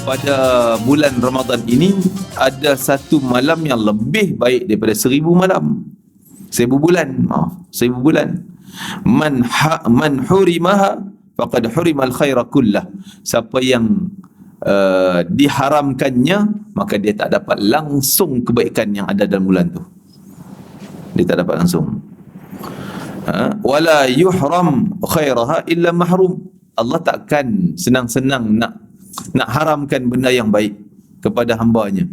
pada bulan Ramadan ini ada satu malam yang lebih baik daripada 1000 malam. 1000 bulan. 1000 bulan. Man hurimaha faqad hurimal khaira kullah. Siapa yang diharamkannya, maka dia tak dapat langsung kebaikan yang ada dalam bulan tu. Dia tak dapat langsung. Wala yuhram khairaha illa mahrum. Allah takkan senang-senang nak haramkan benda yang baik kepada hamba-Nya.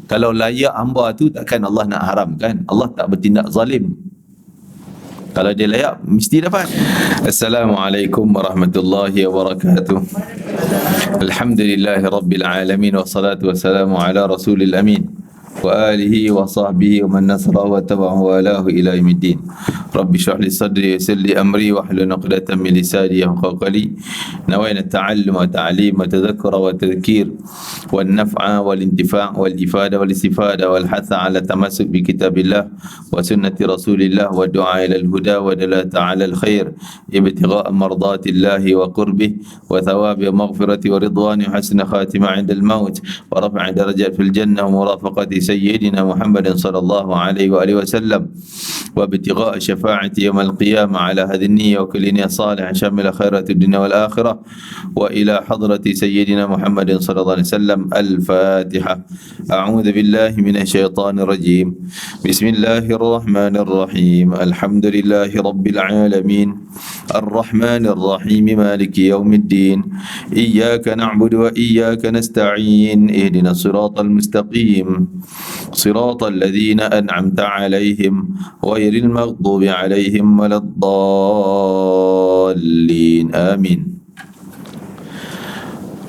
Kalau layak hamba tu, takkan Allah nak haramkan. Allah tak bertindak zalim. Kalau dia layak, mesti dapat. Assalamualaikum warahmatullahi wabarakatuh. Alhamdulillahi rabbil alamin, wassalatu wassalamu ala rasulil amin wa alihi wa sahbihi wa man nasara wa tabahu wa alahu ila yaumiddin. Rabbi shrah li sadri wa yassir li amri wa hlul 'uqdatam min lisani yafqahu qawli. Nawaitu ta'allum wa ta'lim wa tadhakkura wa tadhkir wan naf'a wal intifa' wal ifada wal istifada wal hatha 'ala tamassuk bi kitabillah wa sunnati rasulillah wa du'a ila al huda wa dalata 'ala al khair ibtigha'a mardatillahi wa qurbih wa thawabi wa maghfirati wa ridwani wa husna khatimah 'inda al maut wa raf'a darajat fil jannah wa murafaqati sayyidina Muhammadin sallallahu alaihi wa alihi wasallam wa ibtigha'a syafa'ati yaumil qiyamah ala hadhihi an-niyyah wa kulli niyyah salihah syamila khairatid dunya wal akhirah wa ila hadrati sayyidina Muhammadin sallallahu alaihi wasallam. Al-Fatihah. A'udzu billahi minasy syaithanir rajim. Bismillahirrahmanirrahim. Alhamdulillahi rabbil alamin. Ar-Rahmanir Rahim. Maliki yaumiddin. Iyyaka na'budu wa iyyaka nasta'in. Ihdinas siratal mustaqim. Siratal ladzina an'amta 'alaihim ghairil maghdubi 'alaihim waladdallin. Amin.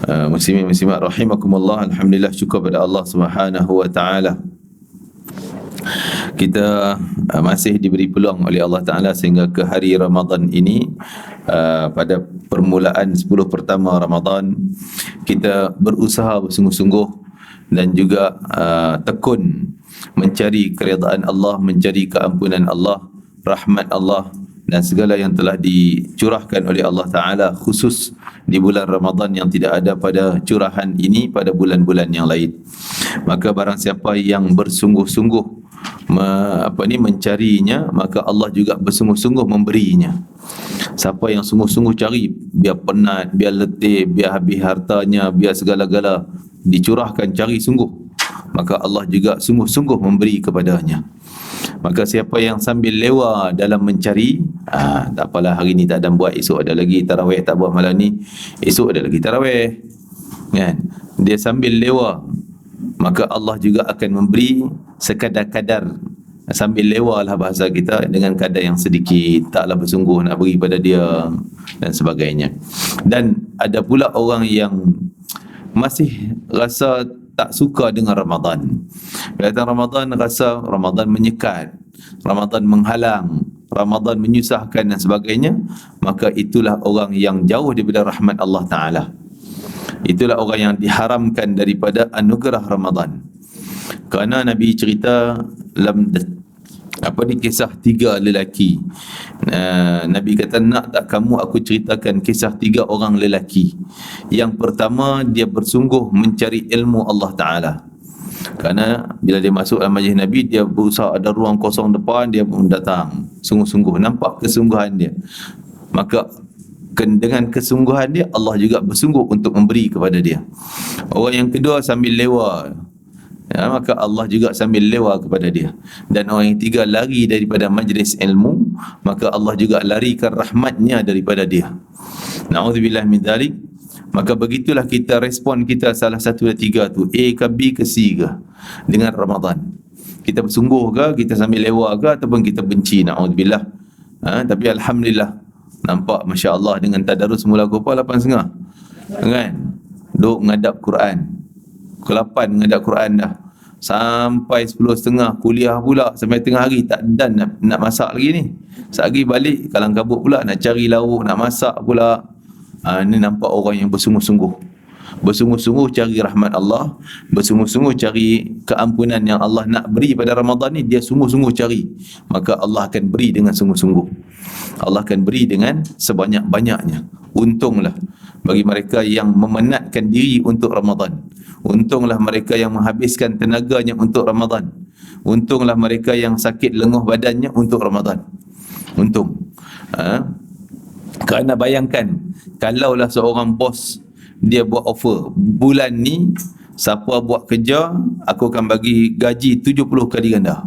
Muslimin muslimat rahimakumullah. Alhamdulillah, syukur pada Allah Subhanahu wa taala. Kita masih diberi peluang oleh Allah Taala sehingga ke hari Ramadan ini. Pada permulaan 10 pertama Ramadan, kita berusaha bersungguh-sungguh dan juga tekun mencari keredaan Allah, mencari keampunan Allah, rahmat Allah dan segala yang telah dicurahkan oleh Allah Ta'ala khusus di bulan Ramadan yang tidak ada pada curahan ini pada bulan-bulan yang lain. Maka barang siapa yang bersungguh-sungguh mencarinya, maka Allah juga bersungguh-sungguh memberinya. Siapa yang sungguh-sungguh cari, biar penat, biar letih, biar habis hartanya, biar segala-gala dicurahkan, cari sungguh, maka Allah juga sungguh-sungguh memberi kepadanya. Maka siapa yang sambil lewa dalam mencari, tak apalah, hari ni tak ada buat, esok ada lagi tarawih, tak buat malam ni, esok ada lagi tarawih, kan? Dia sambil lewa, maka Allah juga akan memberi sekadar-kadar. Sambil lewa lah bahasa kita, dengan kadar yang sedikit, taklah bersungguh nak beri pada dia dan sebagainya. Dan ada pula orang yang masih rasa tak suka dengan Ramadan. Bila datang Ramadan, rasa Ramadan menyekat, Ramadan menghalang, Ramadan menyusahkan dan sebagainya, maka itulah orang yang jauh daripada rahmat Allah Ta'ala. Itulah orang yang diharamkan daripada anugerah Ramadan. Kerana Nabi cerita dalam kisah 3 lelaki. Nabi kata, nak tak kamu aku ceritakan kisah 3 orang lelaki. Yang pertama, dia bersungguh mencari ilmu Allah Ta'ala. Kerana bila dia masuk dalam majlis Nabi, dia berusaha ada ruang kosong depan, dia pun datang sungguh-sungguh, nampak kesungguhan dia. Maka dengan kesungguhan dia, Allah juga bersungguh untuk memberi kepada dia. Orang yang kedua sambil lewa, maka Allah juga sambil lewa kepada dia. Dan orang yang tiga lari daripada majlis ilmu, maka Allah juga larikan rahmatnya daripada dia. Na'udzubillah min dzalik. Maka begitulah kita, respon kita salah satu dari tiga tu, A ke B ke C ke dengan Ramadan. Kita bersungguh ke, kita sambil lewa ke, ataupun kita benci, na'udzubillah. Tapi Alhamdulillah, nampak Masya Allah dengan tadarus mula pukul 8.30, kan? Duk menghadap Quran, pukul 8 menghadap Quran dah, sampai 10.30 kuliah pula, sampai tengah hari tak dan nak masak lagi ni. Sehari balik kalang kabut pula, nak cari lauk, nak masak pula. Ni nampak orang yang bersungguh-sungguh, bersungguh-sungguh cari rahmat Allah, bersungguh-sungguh cari keampunan yang Allah nak beri pada Ramadan ni. Dia sungguh-sungguh cari, maka Allah akan beri dengan sungguh-sungguh. Allah akan beri dengan sebanyak-banyaknya. Untunglah bagi mereka yang memenatkan diri untuk Ramadan. Untunglah mereka yang menghabiskan tenaganya untuk Ramadan. Untunglah mereka yang sakit lenguh badannya untuk Ramadan. Untung. Kerana bayangkan, kalaulah seorang bos dia buat offer, bulan ni siapa buat kerja, aku akan bagi gaji 70 kali ganda.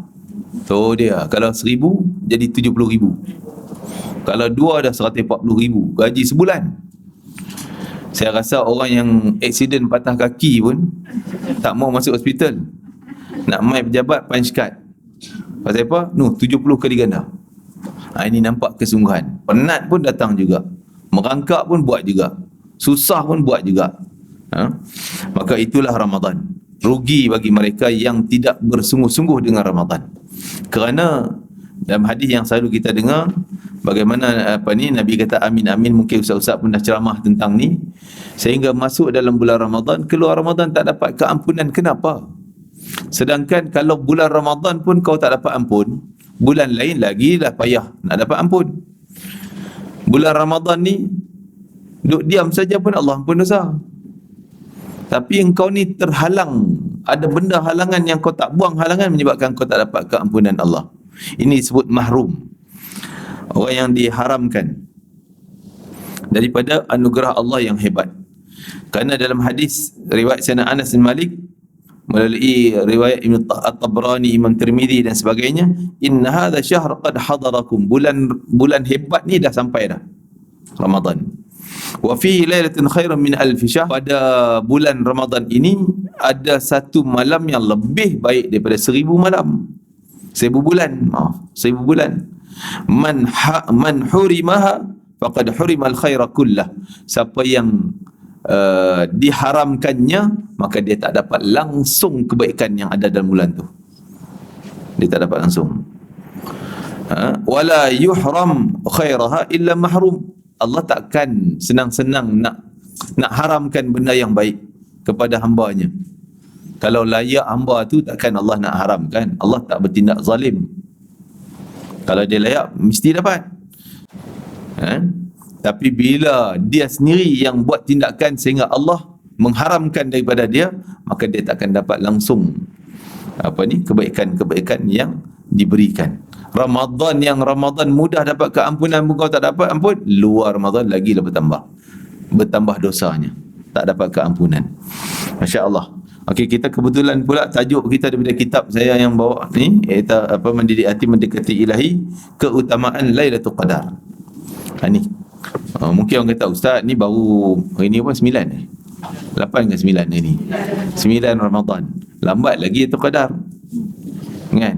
So dia, kalau 1,000 jadi 70,000. Kalau 2 dah 140,000 gaji sebulan. Saya rasa orang yang aksiden patah kaki pun tak mau masuk hospital. Nak mai pejabat punch card. Pasal apa? 70 kali ganda. Ini nampak kesungguhan. Penat pun datang juga. Merangkak pun buat juga. Susah pun buat juga. Maka itulah Ramadan. Rugi bagi mereka yang tidak bersungguh-sungguh dengan Ramadan. Kerana dalam hadis yang selalu kita dengar, bagaimana Nabi kata amin amin, mungkin ustaz-ustaz pun dah ceramah tentang ni, sehingga masuk dalam bulan Ramadan, keluar Ramadan tak dapat keampunan. Kenapa? Sedangkan kalau bulan Ramadan pun kau tak dapat ampun, bulan lain lagi dah payah nak dapat ampun. Bulan Ramadan ni duduk diam saja pun Allah ampun dosa. Tapi engkau ni terhalang, ada benda halangan yang kau tak buang halangan, menyebabkan kau tak dapat keampunan Allah. Ini disebut mahrum. Orang yang diharamkan daripada anugerah Allah yang hebat. Kerana dalam hadis riwayat Sayyidina Anas bin Malik melalui riwayat Ibn At-Tabrani, Imam Tirmizi dan sebagainya, inna hadha syahr qad hadarakum, bulan hebat ni dah sampai dah, Ramadan. Wa fihi lailatun khairun min alf syahr, pada bulan Ramadan ini ada satu malam yang lebih baik daripada 1,000 malam. 1,000 bulan, 1,000 bulan. Man hurimaha faqad hurimal khaira kullah. Siapa yang diharamkannya, maka dia tak dapat langsung kebaikan yang ada dalam bulan tu. Dia tak dapat langsung. Wala yuhram khairaha illa mahrum. Allah takkan senang-senang nak haramkan benda yang baik kepada hamba-Nya. Kalau layak hamba tu, takkan Allah nak haramkan. Allah tak bertindak zalim. Kalau dia layak, mesti dapat. Tapi bila dia sendiri yang buat tindakan sehingga Allah mengharamkan daripada dia, maka dia takkan dapat langsung kebaikan-kebaikan yang diberikan. Ramadan mudah dapat keampunan, kau tak dapat ampun, luar Ramadan lagi lah bertambah dosanya, tak dapat keampunan. Masya Allah. Okey, kita kebetulan pula tajuk kita daripada kitab saya yang bawa ni, iaitu Mendidik Hati Mendekati Ilahi, keutamaan Lailatul Qadar. Ni mungkin orang kata, ustaz ni baru hari ni 9 8 ke 9 ni 9 Ramadan, lambat lagi Lailatul Qadar kan?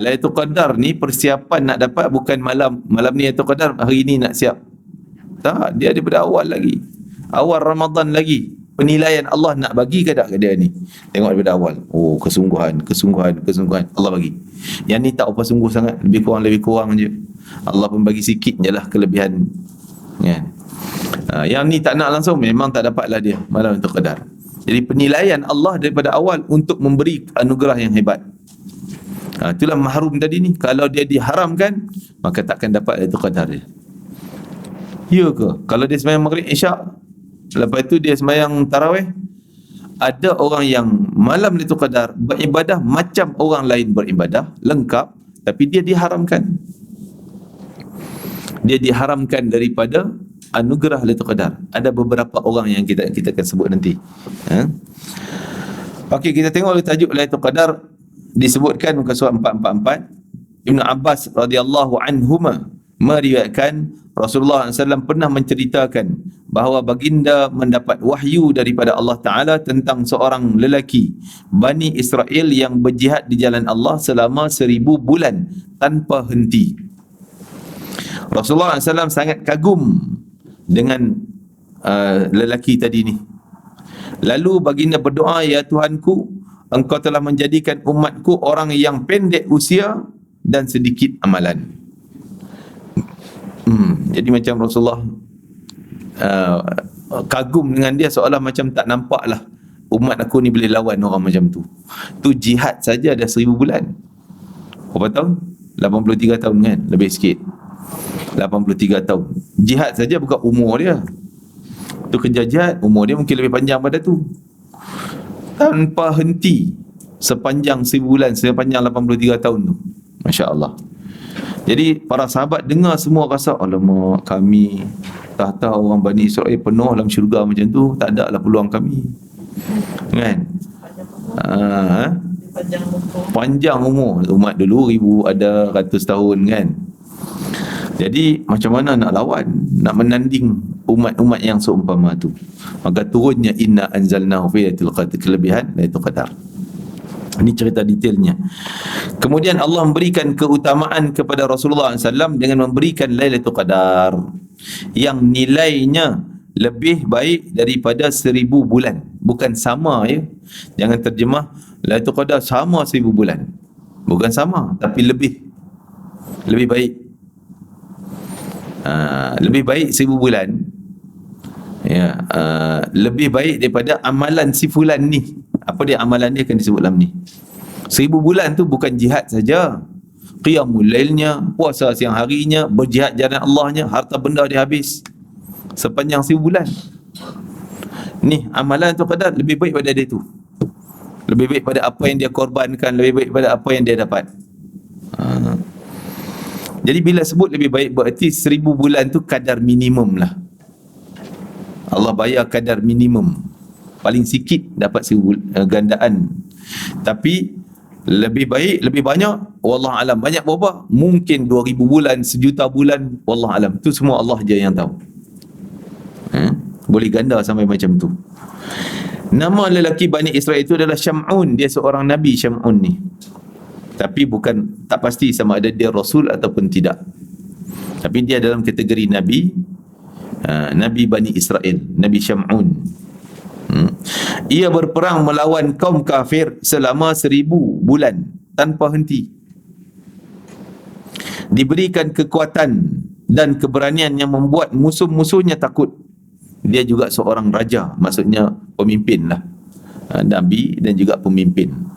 Lailatul Qadar ni persiapan nak dapat bukan malam ni Lailatul Qadar, hari ni nak siap. Tak, dia daripada awal lagi. Awal Ramadan lagi. Penilaian Allah nak bagi ke tak ke dia ni. Tengok daripada awal. Oh, kesungguhan Allah bagi. Yang ni tak apa sungguh sangat, lebih kurang je. Allah pun bagi sikit je lah kelebihan. Kan? Yang ni tak nak langsung, memang tak dapatlah dia malam Lailatul Qadar. Jadi penilaian Allah daripada awal untuk memberi anugerah yang hebat. Itulah mahrum tadi ni. Kalau dia diharamkan, maka takkan dapat Lailatul Qadar dia. Ya ke? Kalau dia sembahyang Maghrib Isyak, lepas tu dia sembahyang Tarawih, ada orang yang malam Lailatul Qadar beribadah macam orang lain beribadah, lengkap, tapi dia diharamkan. Dia diharamkan daripada anugerah Lailatul Qadar. Ada beberapa orang yang kita akan sebut nanti. Okey, kita tengok tajuk Lailatul Qadar. Disebutkan muka surat 444, Ibn Abbas radhiyallahu anhuma meriwayatkan Rasulullah SAW pernah menceritakan bahawa baginda mendapat wahyu daripada Allah Ta'ala tentang seorang lelaki Bani Israel yang berjihad di jalan Allah selama 1,000 bulan tanpa henti. Rasulullah SAW sangat kagum dengan lelaki tadi ni. Lalu baginda berdoa, ya Tuhanku, Engkau telah menjadikan umatku orang yang pendek usia dan sedikit amalan. Jadi macam Rasulullah kagum dengan dia, seolah macam tak nampak lah umat aku ni boleh lawan orang macam tu. Tu jihad saja dah 1,000 bulan. Berapa tahun? 83 tahun kan? Lebih sikit. 83 tahun. Jihad saja bukan umur dia. tu kerja jihad, umur dia mungkin lebih panjang pada tu, tanpa henti sepanjang 1000 bulan, sepanjang 83 tahun tu. Masya Allah. Jadi para sahabat dengar semua rasa, alamak, kami tahta orang Bani Israel penuh dalam syurga macam tu, tak ada lah peluang kami, kan? Panjang umur. Umat dulu 1000, ada 100 tahun, kan? Jadi macam mana nak lawan, nak menanding umat-umat yang seumpama tu? Maka turunnya inna anzalnahu fi lailatul qadr, kelebihan Lailatul Qadar. Ini cerita detailnya. Kemudian Allah memberikan keutamaan kepada Rasulullah SAW dengan memberikan Lailatul Qadar yang nilainya lebih baik daripada 1000 bulan. Bukan sama, ya. Jangan terjemah Lailatul Qadar sama 1000 bulan. Bukan sama, tapi lebih baik. Lebih baik 1000 bulan, ya, lebih baik daripada amalan si fulan ni. Apa dia amalan dia akan disebut dalam ni. 1000 bulan tu bukan jihad saja, qiyamul lailnya, puasa siang harinya, berjihad jalan Allahnya, harta benda dia habis sepanjang 1000 bulan. Ni amalan tu kadar lebih baik pada dia tu, lebih baik pada apa yang dia korbankan, lebih baik pada apa yang dia dapat. Jadi bila sebut lebih baik, berarti 1000 bulan tu kadar minimum lah. Allah bayar kadar minimum, paling sikit dapat 1000 gandaan. Tapi lebih baik, lebih banyak, wallah alam. Banyak berapa? Mungkin 2000 bulan, 1,000,000 bulan, wallah alam. Tu semua Allah je yang tahu. Boleh ganda sampai macam tu. Nama lelaki Bani Israel itu adalah Syam'un. Dia seorang Nabi, Syam'un ni. Tapi bukan, tak pasti sama ada dia Rasul ataupun tidak. Tapi dia dalam kategori Nabi, Nabi Bani Israel, Nabi Syam'un. Ia berperang melawan kaum kafir selama 1000 bulan tanpa henti. Diberikan kekuatan dan keberanian yang membuat musuh-musuhnya takut. Dia juga seorang raja, maksudnya pemimpin lah, Nabi dan juga pemimpin.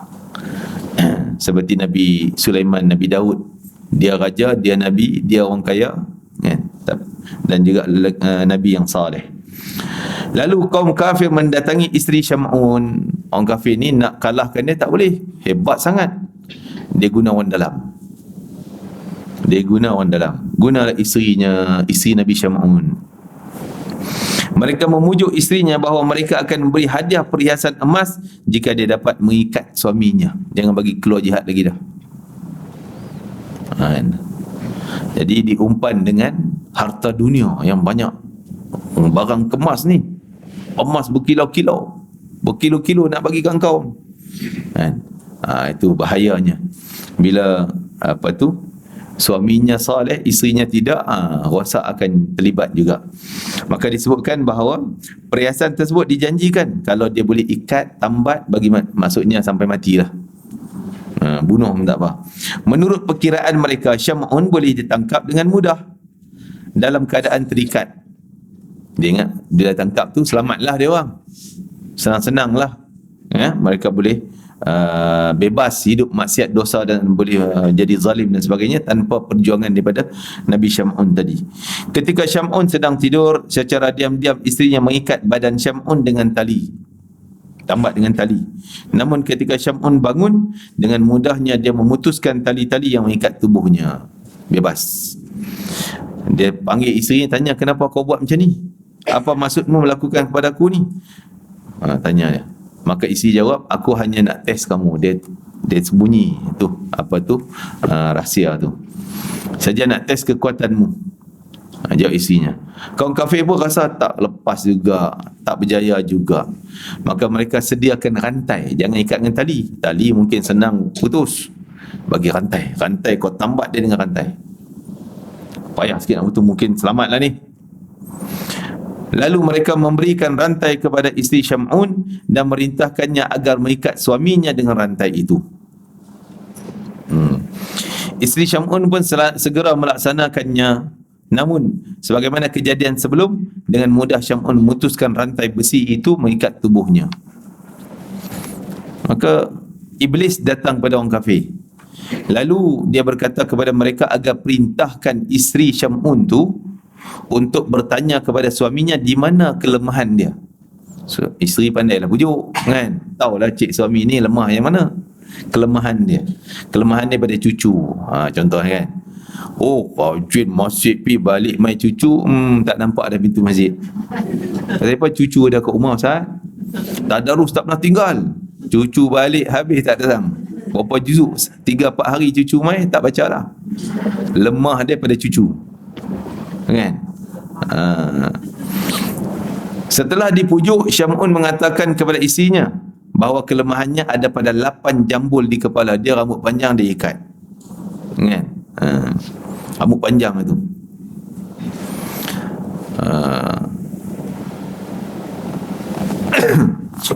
Seperti Nabi Sulaiman, Nabi Daud, dia raja, dia Nabi, dia orang kaya, dan juga Nabi yang saleh. Lalu kaum kafir mendatangi isteri Syam'un. Orang kafir ni nak kalahkan dia tak boleh, hebat sangat. Dia guna orang dalam. Gunalah isterinya, isteri Nabi Syam'un. Mereka memujuk isterinya bahawa mereka akan memberi hadiah perhiasan emas jika dia dapat mengikat suaminya. Jangan bagi keluar jihad lagi dah. Jadi diumpan dengan harta dunia yang banyak. Barang kemas ni, emas berkilo-kilo nak bagi kau. Itu bahayanya. Bila suaminya saleh, isterinya tidak, rosak akan terlibat juga. Maka disebutkan bahawa perhiasan tersebut dijanjikan kalau dia boleh ikat, tambat, bagi maksudnya sampai matilah. Bunuh pun tak apa. Menurut perkiraan mereka, Syam'un boleh ditangkap dengan mudah dalam keadaan terikat. Dia ingat bila tangkap tu selamatlah dia orang, senang-senanglah, mereka boleh bebas hidup maksiat dosa dan boleh jadi zalim dan sebagainya tanpa perjuangan daripada Nabi Syam'un tadi. Ketika Syam'un sedang tidur, secara diam-diam isterinya mengikat badan Syam'un dengan tali, tambat dengan tali. Namun ketika Syam'un bangun, dengan mudahnya dia memutuskan tali-tali yang mengikat tubuhnya. Bebas. Dia panggil isterinya, tanya, kenapa kau buat macam ni? Apa maksudmu melakukan kepada aku ni? Tanya dia. Maka isteri jawab, aku hanya nak test kamu. Dia sembunyi tu, rahsia tu. Saja nak test kekuatanmu. Jawab isterinya. Kaum kafir pun rasa tak lepas juga, tak berjaya juga. Maka mereka sediakan rantai. Jangan ikat dengan tali. Tali mungkin senang putus. Bagi rantai. Rantai kau tambat dia dengan rantai. Payah sikit nak putus, mungkin selamatlah ni. Lalu mereka memberikan rantai kepada isteri Syam'un dan merintahkannya agar mengikat suaminya dengan rantai itu. Isteri Syam'un pun segera melaksanakannya. Namun sebagaimana kejadian sebelum, dengan mudah Syam'un memutuskan rantai besi itu mengikat tubuhnya. Maka iblis datang pada orang kafir. Lalu dia berkata kepada mereka agar perintahkan isteri Syam'un tu untuk bertanya kepada suaminya di mana kelemahan dia. So, isteri pandailah pujuk kan, tahulah cik suami ni lemah yang mana, kelemahan dia pada cucu. Contoh kan, oh Jin masjid pi balik mai cucu, tak nampak ada pintu masjid. Kenapa? Cucu ada kat rumah Ustaz, tadarus tak pernah tinggal, cucu balik habis tak datang. Berapa juzuk, 3-4 hari cucu mai tak baca lah. Lemah dia pada cucu kan. Setelah dipujuk, Syam'un mengatakan kepada isinya bahawa kelemahannya ada pada 8 jambul di kepala dia. Rambut panjang dia ikat kan. Rambut panjang itu.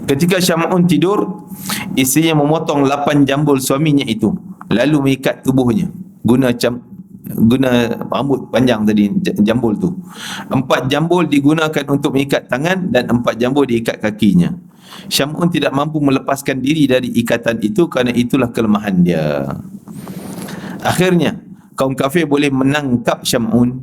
Ketika Syam'un tidur, isinya memotong 8 jambul suaminya itu, lalu mengikat tubuhnya guna rambut panjang tadi, jambul tu. 4 jambul digunakan untuk mengikat tangan dan 4 jambul diikat kakinya. Syam'un tidak mampu melepaskan diri dari ikatan itu kerana itulah kelemahan dia. Akhirnya kaum kafir boleh menangkap Syam'un,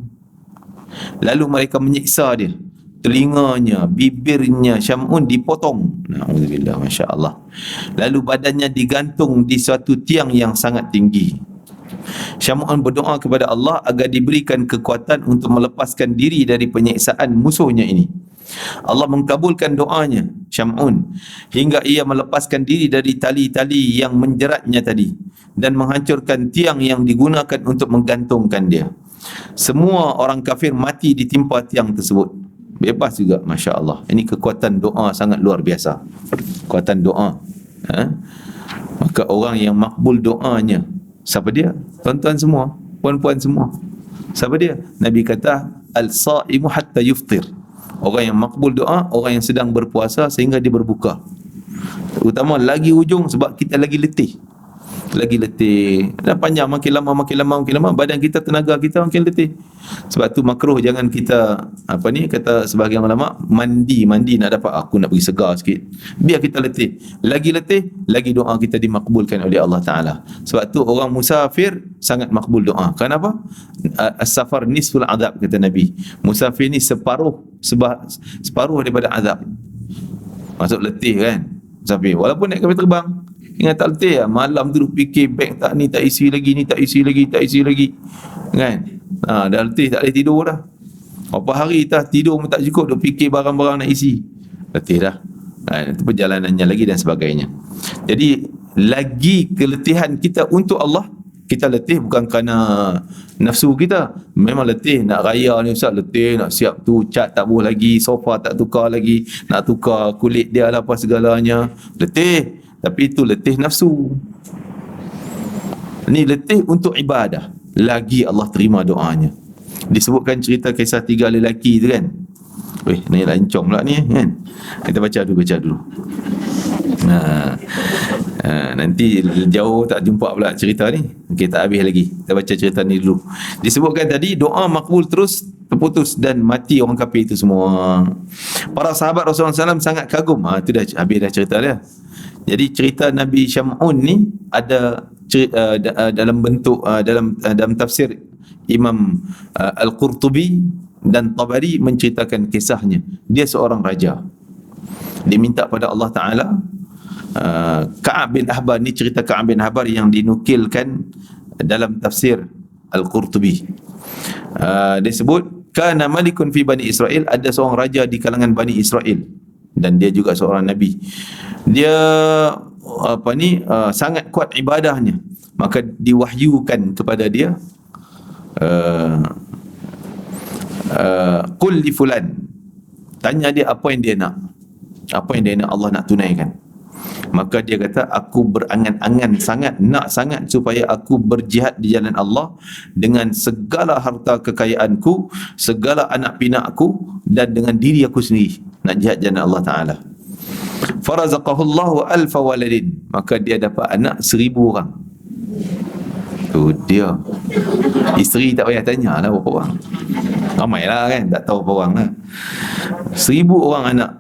lalu mereka menyiksa dia. Telinganya, bibirnya Syam'un dipotong. Na'udzubillah, Masya Allah. Lalu badannya digantung di suatu tiang yang sangat tinggi. Syam'un berdoa kepada Allah agar diberikan kekuatan untuk melepaskan diri dari penyiksaan musuhnya ini. Allah mengkabulkan doanya Syam'un hingga ia melepaskan diri dari tali-tali yang menjeratnya tadi dan menghancurkan tiang yang digunakan untuk menggantungkan dia. Semua orang kafir mati ditimpa tiang tersebut. Bebas juga, Masya Allah. Ini kekuatan doa sangat luar biasa. Kekuatan doa. Maka orang yang makbul doanya, siapa dia? Tuan-tuan semua, puan-puan semua. Siapa dia? Nabi kata, al-sa'imu hatta yuftir. Orang yang makbul doa, orang yang sedang berpuasa sehingga dia berbuka. Terutama lagi hujung, sebab kita lagi letih. Dan panjang, makin lama badan kita, tenaga kita makin letih. Sebab tu makruh jangan kita kata sebahagian ulama, mandi nak dapat aku nak pergi segar sikit. Biar kita letih, lagi doa kita dimakbulkan oleh Allah Ta'ala. Sebab tu orang musafir sangat makbul doa. Kenapa? As-safar nisful azab, kata Nabi. Musafir ni separuh daripada azab. Maksud letih kan musafir, walaupun naik kapal terbang. Ingat tak letih lah, malam tu fikir beg tak ni tak isi lagi, ni tak isi lagi kan. Dah letih, tak boleh tidur dah. Berapa hari dah tidur pun tak cukup, duk fikir barang-barang nak isi, letih dah kan. Itu perjalanannya lagi dan sebagainya. Jadi lagi keletihan kita untuk Allah, kita letih bukan kerana nafsu kita. Memang letih, nak raya ni Ustaz, letih nak siap tu, cat tak boleh lagi, sofa tak tukar lagi, nak tukar kulit dia lah apa segalanya, letih. Tapi itu letih nafsu. Ini letih untuk ibadah, lagi Allah terima doanya. Disebutkan cerita kisah 3 lelaki tu kan. Ni lancong pula ni kan. Kita baca dulu. Nanti jauh tak jumpa pula cerita ni, kita habis lagi. Kita baca cerita ni dulu. Disebutkan tadi doa makbul terus terputus dan mati orang kafir itu semua. Para sahabat Rasulullah SAW sangat kagum. Itu dah habis dah cerita dia. Jadi cerita Nabi Syam'un ni ada dalam bentuk dalam tafsir Imam Al-Qurtubi dan Tabari menceritakan kisahnya. Dia seorang raja. Dia minta pada Allah Ta'ala. Ka'ab bin Ahbar ni, cerita Ka'ab bin Ahbar yang dinukilkan dalam tafsir Al-Qurtubi. Dia sebut, kana malikun fi Bani Israel, ada seorang raja di kalangan Bani Israel dan dia juga seorang nabi. Dia sangat kuat ibadahnya, maka diwahyukan kepada dia, qul li fulan, tanya dia apa yang dia nak, Allah nak tunaikan. Maka dia kata, aku berangan-angan sangat supaya aku berjihad di jalan Allah dengan segala harta kekayaanku, segala anak pinakku, dan dengan diri aku sendiri nak jihad jalan Allah Ta'ala. Farazaqahullahu alfa waladin, maka dia dapat anak 1000 orang. Tu dia. Isteri tak payah tanya lah berapa orang. Ramai lah kan, tak tahu berapa orang lah. 1000 orang anak.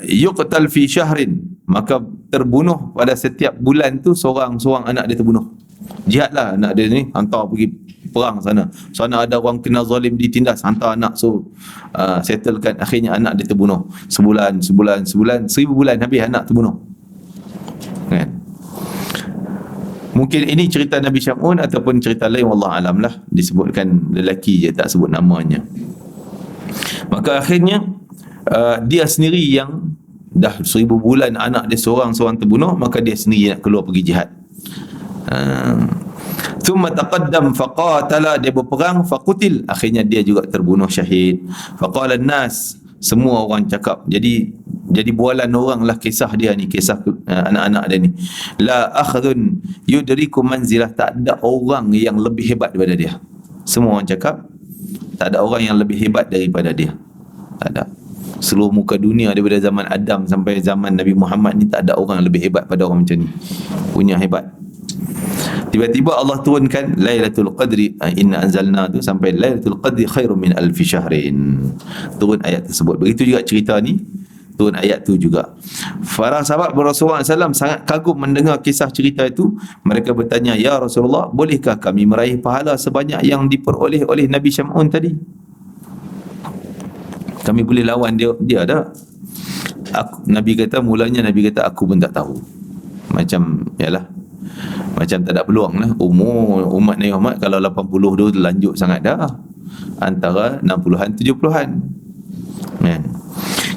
Yuqtal fi syahrin, maka terbunuh pada setiap bulan tu seorang anak dia terbunuh. Jihad lah anak dia ni, hantar pergi perang sana. Sana ada orang kena zalim ditindas, hantar anak, so settlekan. Akhirnya anak dia terbunuh. Sebulan, 1000 bulan habis anak terbunuh. Kan? Mungkin ini cerita Nabi Syam'un ataupun cerita lain, wallah alam lah. Disebutkan lelaki je, tak sebut namanya. Maka akhirnya dia sendiri yang dah 1000 bulan anak dia seorang-seorang terbunuh, maka dia sendiri nak keluar pergi jihad. Thumma taqaddam faqatala, dia berperang, faqutil, akhirnya dia juga terbunuh syahid. Faqala an-nas, semua orang cakap, jadi bualan orang lah kisah dia ni, kisah anak-anak dia ni. La akhdun yudriku manzilah, tak ada orang yang lebih hebat daripada dia. Semua orang cakap tak ada orang yang lebih hebat daripada dia. Tak ada. Seluruh muka dunia daripada zaman Adam sampai zaman Nabi Muhammad ni, tak ada orang yang lebih hebat pada orang macam ni. Punya hebat. Tiba-tiba Allah turunkan Lailatul Qadri, inna anzalna tu sampai Lailatul Qadri khairum min alfi syahrin. Turun ayat tersebut. Begitu juga cerita ni, turun ayat tu juga. Para sahabat Rasulullah SAW sangat kagum mendengar kisah cerita itu. Mereka bertanya, ya Rasulullah, bolehkah kami meraih pahala sebanyak yang diperoleh oleh Nabi Syam'un tadi? Kami boleh lawan dia tak? Nabi kata, mulanya Nabi kata, aku pun tak tahu. Macam, yalah, macam tak ada peluang lah. Umur umat Nabi Muhammad kalau 80 tu lanjut sangat dah, antara 60-an 70-an. Kan?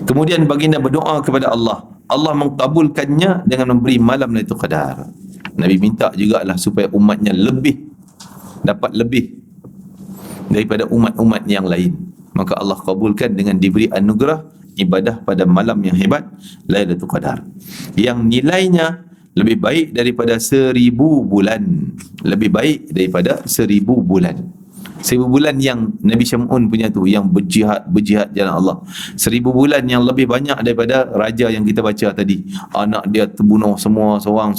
Kemudian baginda berdoa kepada Allah, Allah mengkabulkannya dengan memberi malam Lailatul Qadar. Nabi minta jugalah supaya umatnya dapat lebih daripada umat-umat yang lain. Maka Allah kabulkan dengan diberi anugerah ibadah pada malam yang hebat, Lailatul Qadar, yang nilainya lebih baik daripada 1000 bulan. Lebih baik daripada 1000 bulan. 1000 bulan yang Nabi Syam'un punya tu, yang berjihad jalan Allah. 1000 bulan yang lebih banyak daripada raja yang kita baca tadi. Anak dia terbunuh semua, seorang.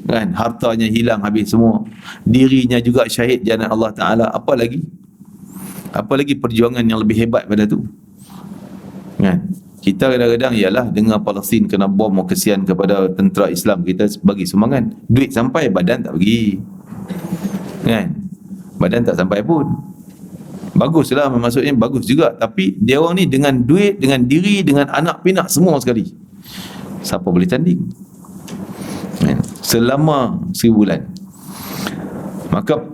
Kan? Hartanya hilang habis semua. Dirinya juga syahid jalan Allah Ta'ala. Apa lagi perjuangan yang lebih hebat pada tu? Kan? Kita kadang-kadang ialah dengar Palestin kena bom, kesian kepada tentera Islam, kita bagi sumbangan. Duit sampai, badan tak bagi. Kan? Badan tak sampai pun. Baguslah, maksudnya bagus juga. Tapi dia orang ni dengan duit, dengan diri, dengan anak pinak semua sekali. Siapa boleh tanding? Kan? Selama 1000 bulan. Maka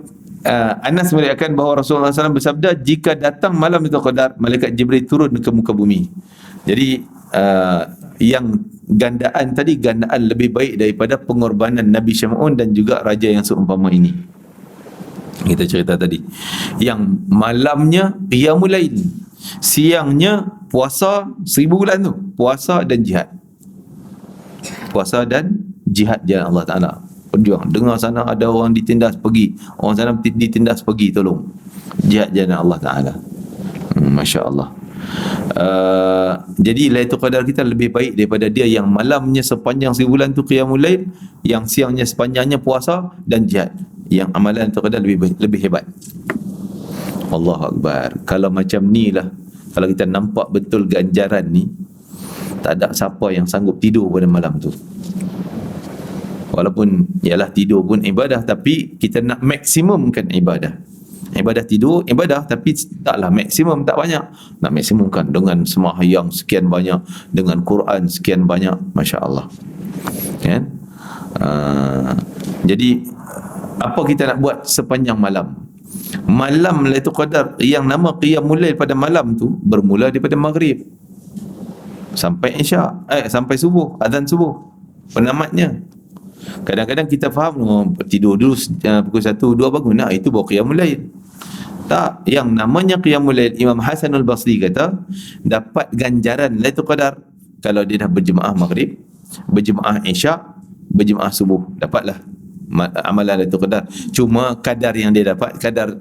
Anas meriwayatkan bahawa Rasulullah SAW bersabda, jika datang malam Lailatul Qadar, malaikat Jibril turun ke muka bumi. Jadi yang gandaan tadi, gandaan lebih baik daripada pengorbanan Nabi Syam'un dan juga raja yang seumpama ini. Kita cerita tadi. Yang malamnya qiyamul lail, siangnya puasa 1000 bulan tu, puasa dan jihad. Puasa dan jihad jalan Allah Ta'ala. Berjuang. Dengar sana ada orang ditindas, pergi. Orang sana ditindas, pergi tolong. Jihad jalan Allah Ta'ala. Masya Allah. Jadi Lailatul Qadar kita lebih baik daripada dia yang malamnya sepanjang 1000 bulan tu qiyamul lail, yang siangnya sepanjangnya puasa dan jihad. Yang amalan Lailatul Qadar lebih hebat. Allahu Akbar. Kalau macam ni lah, kalau kita nampak betul ganjaran ni, tak ada siapa yang sanggup tidur pada malam tu. Walaupun ialah tidur pun ibadah, tapi kita nak maksimumkan ibadah. Ibadah tidur, ibadah, tapi taklah maksimum, tak banyak. Nak maksimumkan dengan sembahyang sekian banyak, dengan Quran sekian banyak, Masya Allah. Kan? Jadi apa kita nak buat sepanjang malam? Malam Lailatul Qadar yang nama qiyamul lail pada malam tu bermula daripada maghrib sampai isyak, sampai subuh, azan subuh, penamatnya. Kadang-kadang kita faham, tidur dulu pukul 1, 2 bangun, nah itu baru qiyamul lail. Tak, yang namanya qiyamul lail, Imam Hasan al-Basri kata dapat ganjaran Lailatul Qadar kalau dia dah berjemaah maghrib, berjemaah isyak, berjemaah subuh, dapatlah amalan Lailatul Qadar. Cuma kadar yang dia dapat kadar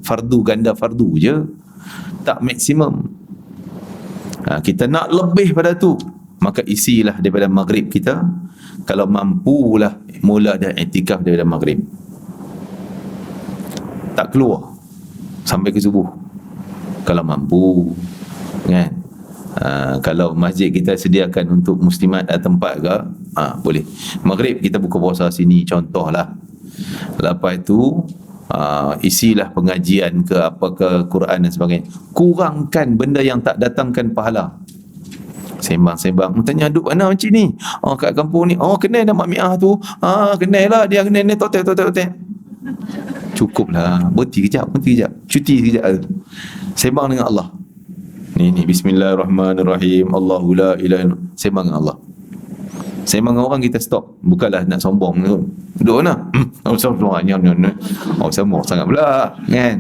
fardu, ganda fardu je, tak maksimum. Kita nak lebih pada tu, maka isilah daripada maghrib kita. Kalau mampulah, mula dah i'tikaf daripada maghrib, tak keluar sampai ke subuh kalau mampu, kan? Kalau masjid kita sediakan untuk muslimat ada tempat ke, boleh. Maghrib kita buka puasa sini contohlah. Lepas itu isilah pengajian ke apa ke Quran dan sebagainya. Kurangkan benda yang tak datangkan pahala. Sembang-sembang, tanya duk mana macam ni? Kat kampung ni, kenal dah Mak Miah tu. Kenal lah, dia kenal ni, totek. Cukuplah, berhenti kejap. Cuti kejap. Sembang dengan Allah. Ni bismillahirrahmanirrahim. Allahu la ilaha illallah. Sembang dengan Allah. Sembang dengan orang kita stop. Bukanlah nak sombong tu. Duk mana? Sombong sangat pula, kan?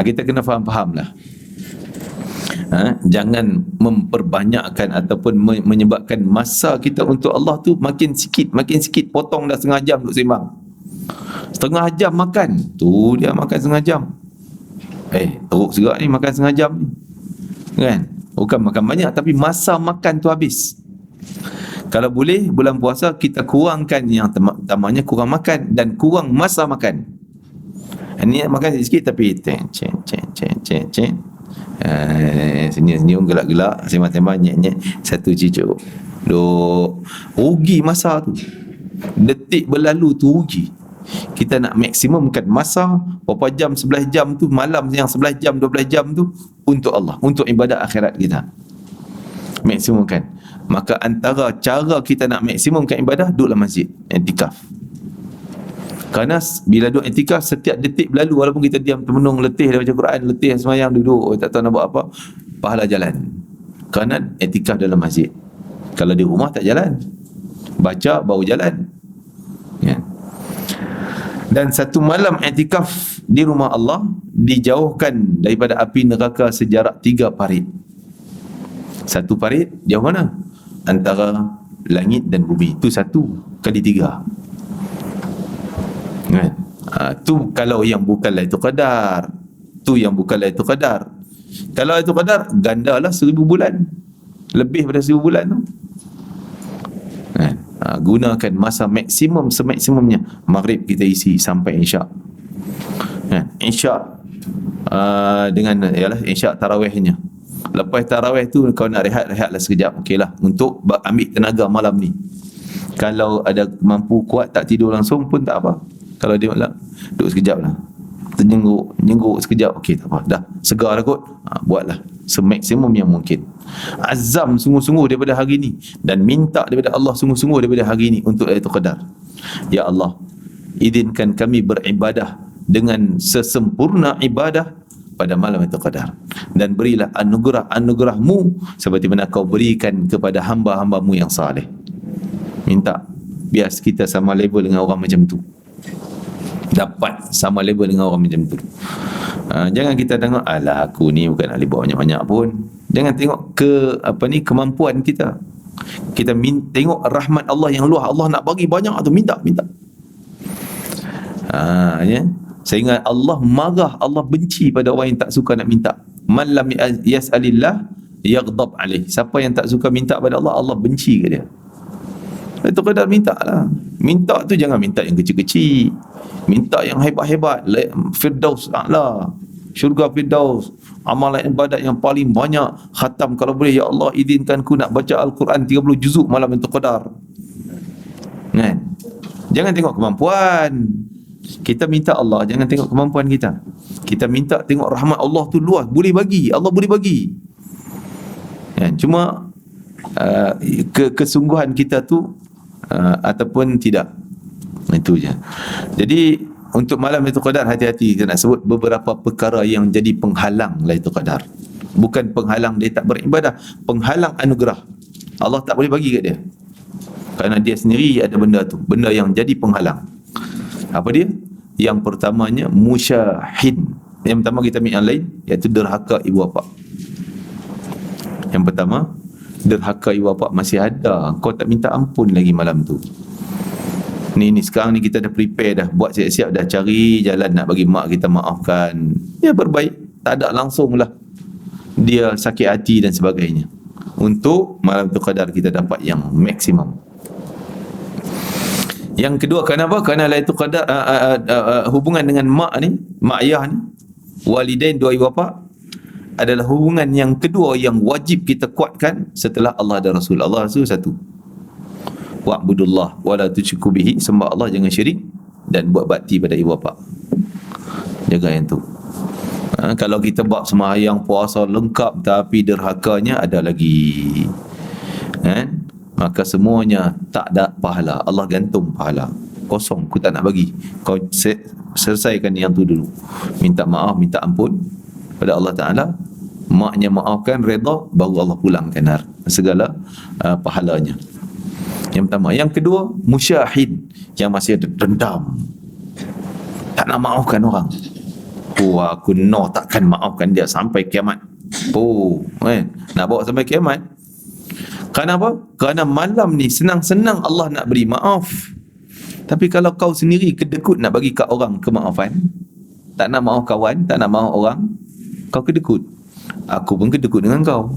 Kita kena faham lah. Jangan memperbanyakkan ataupun menyebabkan masa kita untuk Allah tu makin sikit. Potong dah setengah jam duk sembang. Setengah jam makan. Tu dia makan setengah jam. Teruk juga ni makan setengah jam ni. Kan? Bukan makan banyak, tapi masa makan tu habis. Kalau boleh, bulan puasa kita kurangkan yang tamanya kurang makan dan kurang masa makan. Ni makan sikit tapi cek. Senyum gelak-gelak, sembang-sembang, nyek-nyek, satu cucuk. Rugi masa tu. Detik berlalu tu rugi. Kita nak maksimumkan masa berapa jam, 11 jam tu, malam yang 11 jam, 12 jam tu untuk Allah, untuk ibadat akhirat kita. Maksimumkan. Maka antara cara kita nak maksimumkan ibadah, duduklah masjid, i'tikaf. Kerana bila duduk i'tikaf, setiap detik berlalu, walaupun kita diam termenung, letih dah baca Quran, letih semayang, duduk, tak tahu nak buat apa, pahala jalan. Kerana i'tikaf dalam masjid. Kalau di rumah tak jalan, baca baru jalan, ya. Dan satu malam i'tikaf di rumah Allah dijauhkan daripada api neraka sejarak 3 parit. Satu parit jauh mana? Antara langit dan bumi. Itu 1 kali 3. Kan? Tu kalau yang bukan Lailatul Qadar. Kalau Lailatul Qadar, gandalah 1000 bulan. Lebih pada 1000 bulan tu. Kan? Gunakan masa maksimum semaksimumnya. Maghrib kita isi sampai Isyak. Kan? Isyak dengan Isyak tarawihnya. Lepas tarawih tu kau nak rehatlah sekejap. Okeylah, untuk ambil tenaga malam ni. Kalau ada mampu kuat tak tidur langsung pun tak apa. Kalau dia nak duduk sekejap lah, Tenyengguk sekejap, okey tak apa, dah segar dah kot, buatlah semaksimum yang mungkin. Azam sungguh-sungguh daripada hari ni, dan minta daripada Allah sungguh-sungguh daripada hari ni untuk Lailatul Qadar. Ya Allah, izinkan kami beribadah dengan sesempurna ibadah pada malam Lailatul Qadar, dan berilah anugerah-anugerahmu seperti mana kau berikan kepada hamba-hambamu yang saleh. Minta biar kita sama level dengan orang macam tu, dapat sama level dengan orang macam tu. Jangan kita tengok, alah aku ni bukan ahli buat banyak-banyak pun. Jangan tengok kemampuan kita. Kita tengok rahmat Allah yang luas. Allah nak bagi banyak tu, minta. Ya. Sehingga Allah marah, Allah benci pada orang yang tak suka nak minta. Man lam yas'alillah yaghdab alaih. Siapa yang tak suka minta pada Allah, Allah benci ke dia. Itu kadar minta lah. Minta tu jangan minta yang kecil-kecil, minta yang hebat-hebat. Firdaus a'la, syurga Firdaus, amalan ibadat yang paling banyak, khatam kalau boleh, ya Allah izinkan ku nak baca Al-Quran 30 juzuk malam itu qadar. Kan? Jangan tengok kemampuan kita, minta Allah, jangan tengok kemampuan kita. Kita minta tengok rahmat Allah tu luas, boleh bagi, Allah boleh bagi. Kan? Cuma kesungguhan kita tu ataupun tidak, itu je. Jadi untuk malam Lailatul Qadar, hati-hati kita nak sebut beberapa perkara yang jadi penghalang Lailatul Qadar. Bukan penghalang dia tak beribadah, penghalang anugerah. Allah tak boleh bagi kat dia, kerana dia sendiri ada benda tu, benda yang jadi penghalang. Apa dia? Yang pertamanya musyahin. Yang pertama kita ambil yang lain, iaitu derhaka ibu bapa. Yang pertama, derhaka ibu bapa masih ada, kau tak minta ampun lagi malam tu. Ni sekarang ni kita dah prepare dah, buat siap-siap dah, cari jalan nak bagi mak kita maafkan. Ya berbaik, tak ada langsung lah dia sakit hati dan sebagainya. Untuk malam tu qadar kita dapat yang maksimum. Yang kedua, kenapa? Kerana Lailatul Qadar hubungan dengan mak ni, mak ayah ni, walidain, dua ibu bapa, adalah hubungan yang kedua yang wajib kita kuatkan setelah Allah dan Rasul. Allah Rasul satu, wa'budullah wa la tusyriku bihi, sembah Allah jangan syirik, dan buat bakti pada ibu bapa. Jaga yang tu. Kalau kita buat sembahyang puasa lengkap tapi derhakanya, ada lagi. Maka semuanya tak ada pahala. Allah gantung pahala. Kosong, aku tak nak bagi. Kau selesaikan yang tu dulu. Minta maaf, minta ampun pada Allah Ta'ala. Maknya maafkan, redha, baru Allah pulangkan segala pahalanya. Yang pertama. Yang kedua, musyahid, yang masih ada dendam, tak nak maafkan orang. Aku takkan maafkan dia sampai kiamat. Nak bawa sampai kiamat. Kenapa? Kerana malam ni senang-senang Allah nak beri maaf. Tapi kalau kau sendiri kedekut nak bagi kat orang kemaafan, tak nak maaf kawan, tak nak maaf orang, kau kedekut. Aku pun kedekut dengan kau.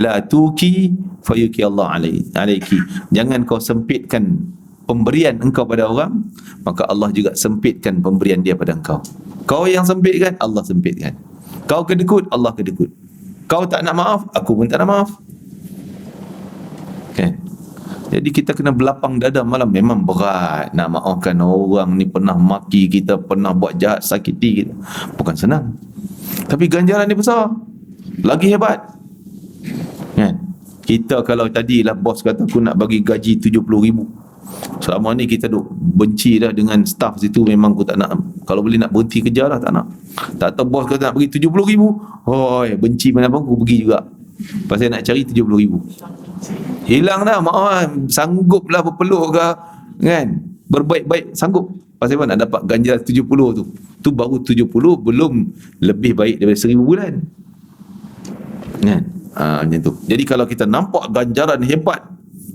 La tuki fayuki Allah alaiki. Jangan kau sempitkan pemberian engkau pada orang, maka Allah juga sempitkan pemberian dia pada engkau. Kau yang sempitkan, Allah sempitkan. Kau kedekut, Allah kedekut. Kau tak nak maaf, aku pun tak nak maaf. Okay. Jadi kita kena berlapang dada malam. Memang berat nak maafkan orang ni pernah maki kita, pernah buat jahat, sakiti kita. Bukan senang. Tapi ganjaran dia besar. Lagi hebat. Kan? Kita kalau tadilah bos kata aku nak bagi gaji 70,000. Selama ni kita duk benci dah dengan staff situ, memang aku tak nak. Kalau boleh nak berhenti kerja lah, tak nak. Tak tahu bos kata nak bagi 70,000. Benci mana pun aku pergi juga. Pasal nak cari 70,000. Hilang dah, maaf, sanggup lah berpeluk ke, kan, berbaik-baik, sanggup. Pasal apa? Nak dapat ganjaran 70 tu. Tu baru 70, belum lebih baik daripada 1,000 bulan, kan. Macam tu. Jadi kalau kita nampak ganjaran hebat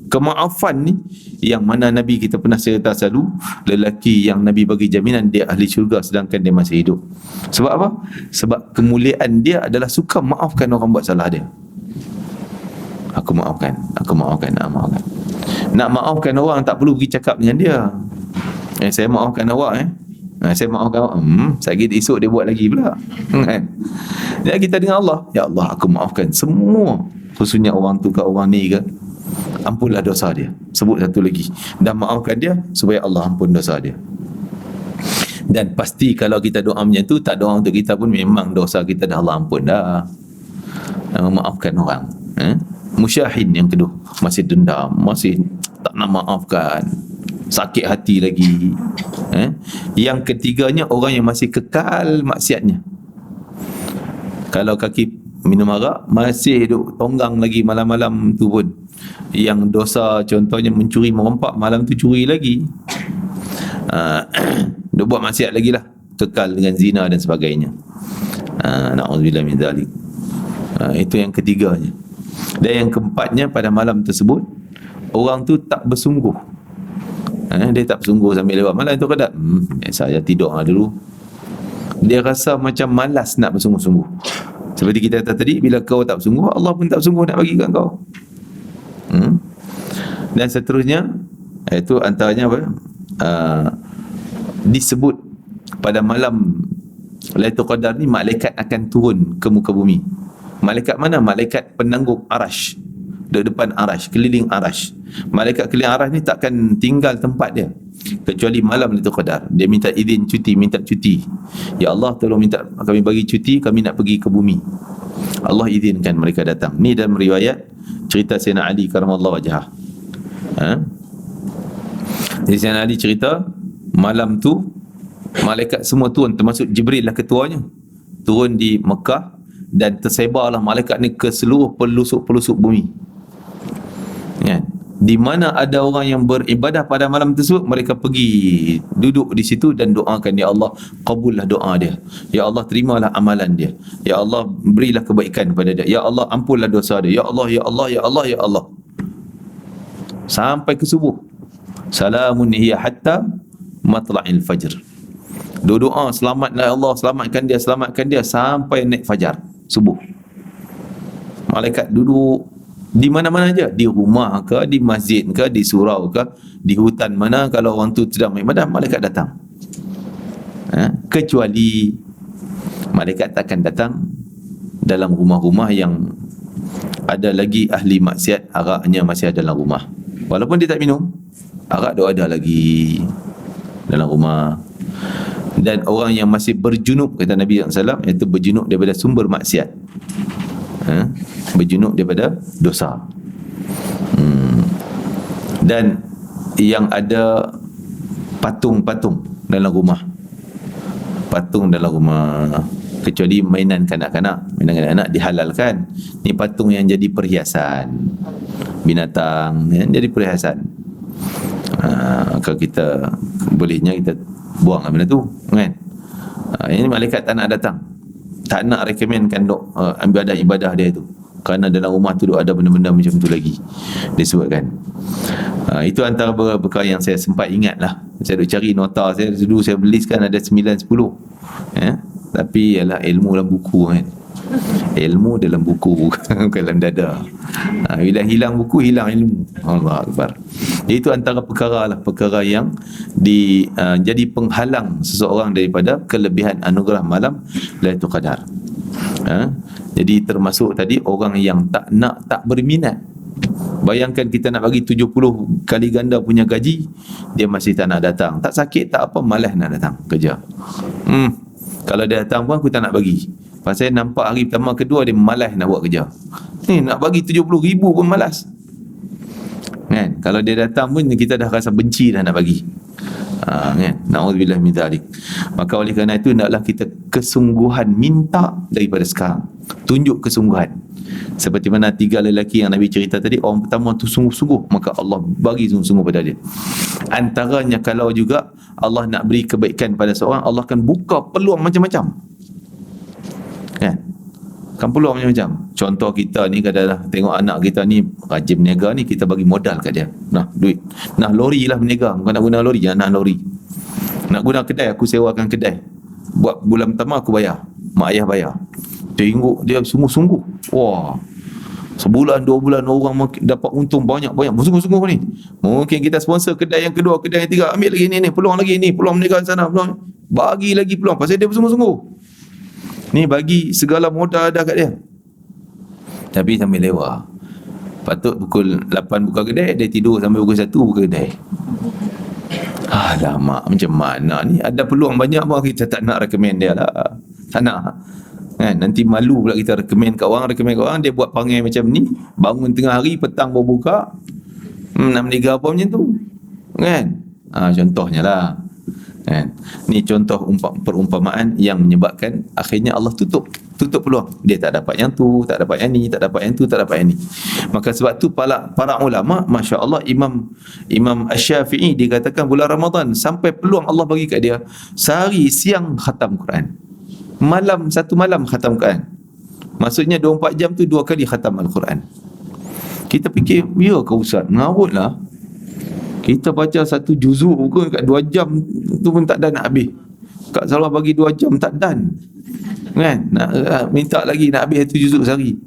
kemaafan ni, yang mana Nabi kita pernah cerita selalu, lelaki yang Nabi bagi jaminan dia ahli syurga sedangkan dia masih hidup. Sebab apa? Sebab kemuliaan dia adalah suka maafkan orang buat salah dia. Aku maafkan. Nak maafkan orang tak perlu pergi cakap dengan dia. Saya maafkan awak. Saya maafkan awak. Sakit esok dia buat lagi pula. Jadi kita dengan Allah, ya Allah, aku maafkan semua, khususnya orang tu ke orang ni ke, ampunlah dosa dia. Sebut satu lagi, dan maafkan dia supaya Allah ampun dosa dia. Dan pasti kalau kita doa macam tu, tak doa untuk kita pun, memang dosa kita dah Allah ampun dah. Maafkan orang. Musyahid yang kedua, masih dendam, masih tak nak maafkan, sakit hati lagi. Yang ketiganya, orang yang masih kekal maksiatnya. Kalau kaki minum arak, masih duk tonggang lagi malam-malam tu pun. Yang dosa contohnya mencuri, merompak, malam tu curi lagi. Dia buat maksiat lagi lah, kekal dengan zina dan sebagainya. Na'udzubillah min dzalik. Itu yang ketiganya. Dan yang keempatnya, pada malam tersebut orang tu tak bersungguh. Dia tak bersungguh sambil lewat malam tu kadang saya tidur dulu. Dia rasa macam malas nak bersungguh-sungguh. Seperti kita kata tadi, bila kau tak bersungguh, Allah pun tak bersungguh nak bagi kat kau. Dan seterusnya, itu antaranya apa? Disebut pada malam Lailatul Qadar ni, malaikat akan turun ke muka bumi. Malaikat mana? Malaikat penanggung arash, di depan arash, keliling arash. Malaikat keliling arash ni takkan tinggal tempat dia kecuali malam Lailatul Qadar. Dia minta izin cuti, minta cuti. Ya Allah, tolong minta kami bagi cuti, kami nak pergi ke bumi. Allah izinkan mereka datang. Ni dalam riwayat cerita Sayyidina Ali karamallahu wajhah. Jadi Sayyidina Ali cerita, malam tu malaikat semua turun, termasuk Jibril lah ketuanya, turun di Mekah, dan tersebarlah malaikat ni ke seluruh pelosok-pelosok bumi. Di mana ada orang yang beribadah pada malam tersebut, mereka pergi duduk di situ dan doakan, ya Allah, kabullah doa dia. Ya Allah, terimalah amalan dia. Ya Allah, berilah kebaikan kepada dia. Ya Allah, ampunlah dosa dia. Ya Allah, ya Allah, ya Allah, ya Allah. Sampai ke subuh. Salamun hiya hatta matla'il fajr. Doa, selamatlah Allah, selamatkan dia sampai naik fajar, subuh. Malaikat duduk di mana-mana aja, di rumah ke, di masjid ke, di surau ke, di hutan mana, kalau orang tu sedang beribadah, malaikat datang. Kecuali malaikat takkan datang dalam rumah-rumah yang ada lagi ahli maksiat, araknya masih ada dalam rumah. Walaupun dia tak minum, arak dia ada lagi dalam rumah. Dan orang yang masih berjunub, kata Nabi SAW, iaitu berjunub daripada sumber maksiat, berjunub daripada dosa. Dan yang ada patung-patung dalam rumah, kecuali mainan kanak-kanak. Mainan kanak-kanak dihalalkan. Ni patung yang jadi perhiasan, binatang yang jadi perhiasan. Kalau kita bolehnya kita buang benda tu, kan? Ini malaikat tak nak datang, tak nak rekomenkan ibadah dia tu, kerana dalam rumah tu ada benda-benda macam tu lagi disebutkan. Itu antara beberapa perkara yang saya sempat ingat lah. Saya duk cari nota saya dulu, saya beliskan ada 9-10, tapi ialah ilmu dalam buku, kan? Ilmu dalam buku, bukan dalam dada. Bila hilang buku, hilang ilmu. Allah Akbar. Itu antara perkara yang jadi penghalang seseorang daripada kelebihan anugerah malam Lailatul Qadar. Jadi termasuk tadi orang yang tak berminat. Bayangkan kita nak bagi 70 kali ganda punya gaji, dia masih tak nak datang. Tak sakit, tak apa, malas nak datang kerja. Kalau dia datang pun aku tak nak bagi. Pasal nampak hari pertama kedua dia malas nak buat kerja. Ni nak bagi 70,000 pun malas, kan? Kalau dia datang pun kita dah rasa benci dah nak bagi. Kan? Na'udzubillah min dzalik. Maka oleh kerana itu hendaklah kita kesungguhan minta daripada sekarang. Tunjuk kesungguhan. Seperti mana 3 lelaki yang Nabi cerita tadi, orang pertama tu sungguh-sungguh, maka Allah bagi sungguh-sungguh pada dia. Antaranya kalau juga Allah nak beri kebaikan pada seorang, Allah akan buka peluang macam-macam, kan? Kan peluang macam-macam. Contoh kita ni kadang-kadang tengok anak kita ni rajin berniaga ni, kita bagi modal kat dia. Nah, duit. Nah, lori lah berniaga. Bukan nak guna lori, nah lori. Nak guna kedai, aku sewakan kedai. Buat bulan pertama aku bayar, mak ayah bayar. Tengok dia sungguh-sungguh. Wah, sebulan 2 bulan orang dapat untung banyak-banyak. Bersungguh-sungguh ni. Mungkin kita sponsor kedai yang kedua, kedai yang ketiga, ambil lagi ni, peluang lagi ni, peluang berniaga sana, peluang. Bagi lagi peluang pasal dia bersungguh-sungguh. Ni bagi segala modal dah kat dia. Tapi sambil lewat. Patut pukul 8 buka kedai, dia tidur sampai pukul 1 buka kedai. Alamak, macam mana ni? Ada peluang banyak pun kita tak nak recommend dia lah. Tak nak, kan? Nanti malu pula kita recommend kat orang, dia buat perangai macam ni, bangun tengah hari, petang baru buka, nak meniaga apa macam tu, kan? Contohnya lah, kan? Ni contoh perumpamaan yang menyebabkan akhirnya Allah tutup peluang. Dia tak dapat yang tu, tak dapat yang ni, tak dapat yang tu, tak dapat yang ni. Maka sebab tu para ulama, Masya Allah, Imam Asy-Syafi'i dikatakan bulan Ramadan sampai peluang Allah bagi kat dia, sehari siang khatam Quran, satu malam khatam Quran. Maksudnya 24 jam tu 2 kali khatam Al-Quran. Kita fikir, ya ke Ustaz, ngawut lah. Kita baca 1 juzuk pun kat 2 jam tu pun tak dan nak habis. Kak Salah bagi 2 jam tak dan, kan? Nak minta lagi nak habis 1 juzuk sehari.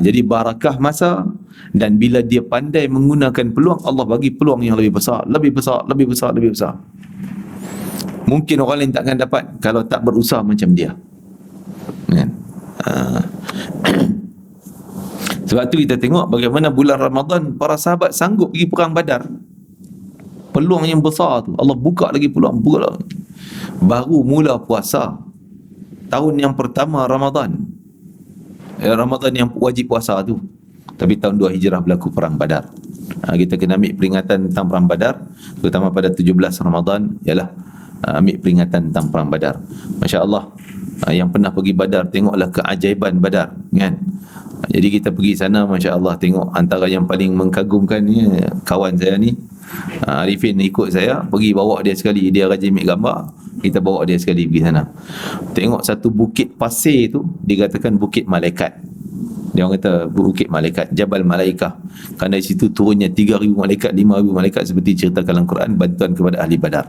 Jadi barakah masa, dan bila dia pandai menggunakan peluang, Allah bagi peluang yang lebih besar. Mungkin orang lain takkan dapat kalau tak berusaha macam dia, kan? Sebab tu kita tengok bagaimana bulan Ramadan para sahabat sanggup pergi perang Badar. Peluang yang besar tu Allah buka lagi peluang. Baru mula puasa tahun yang pertama Ramadan, Ramadan yang wajib puasa tu. Tapi tahun 2 Hijrah berlaku perang Badar. Kita kena ambil peringatan tentang perang Badar, terutama pada 17 Ramadan, ialah ambil peringatan tentang perang Badar. Masya Allah, yang pernah pergi Badar, tengoklah keajaiban Badar, kan? Jadi kita pergi sana, Masya Allah, tengok antara yang paling mengkagumkan ni, kawan saya ni, Arifin ikut saya, pergi bawa dia sekali, dia rajin ambil gambar, kita bawa dia sekali pergi sana. Tengok satu bukit pasir tu, dikatakan bukit malaikat. Dia orang kata bukit malaikat, Jabal Malaikah. Kerana di situ turunnya 3,000 malaikat, 5,000 malaikat, seperti ceritakan dalam Quran, bantuan kepada ahli Badar.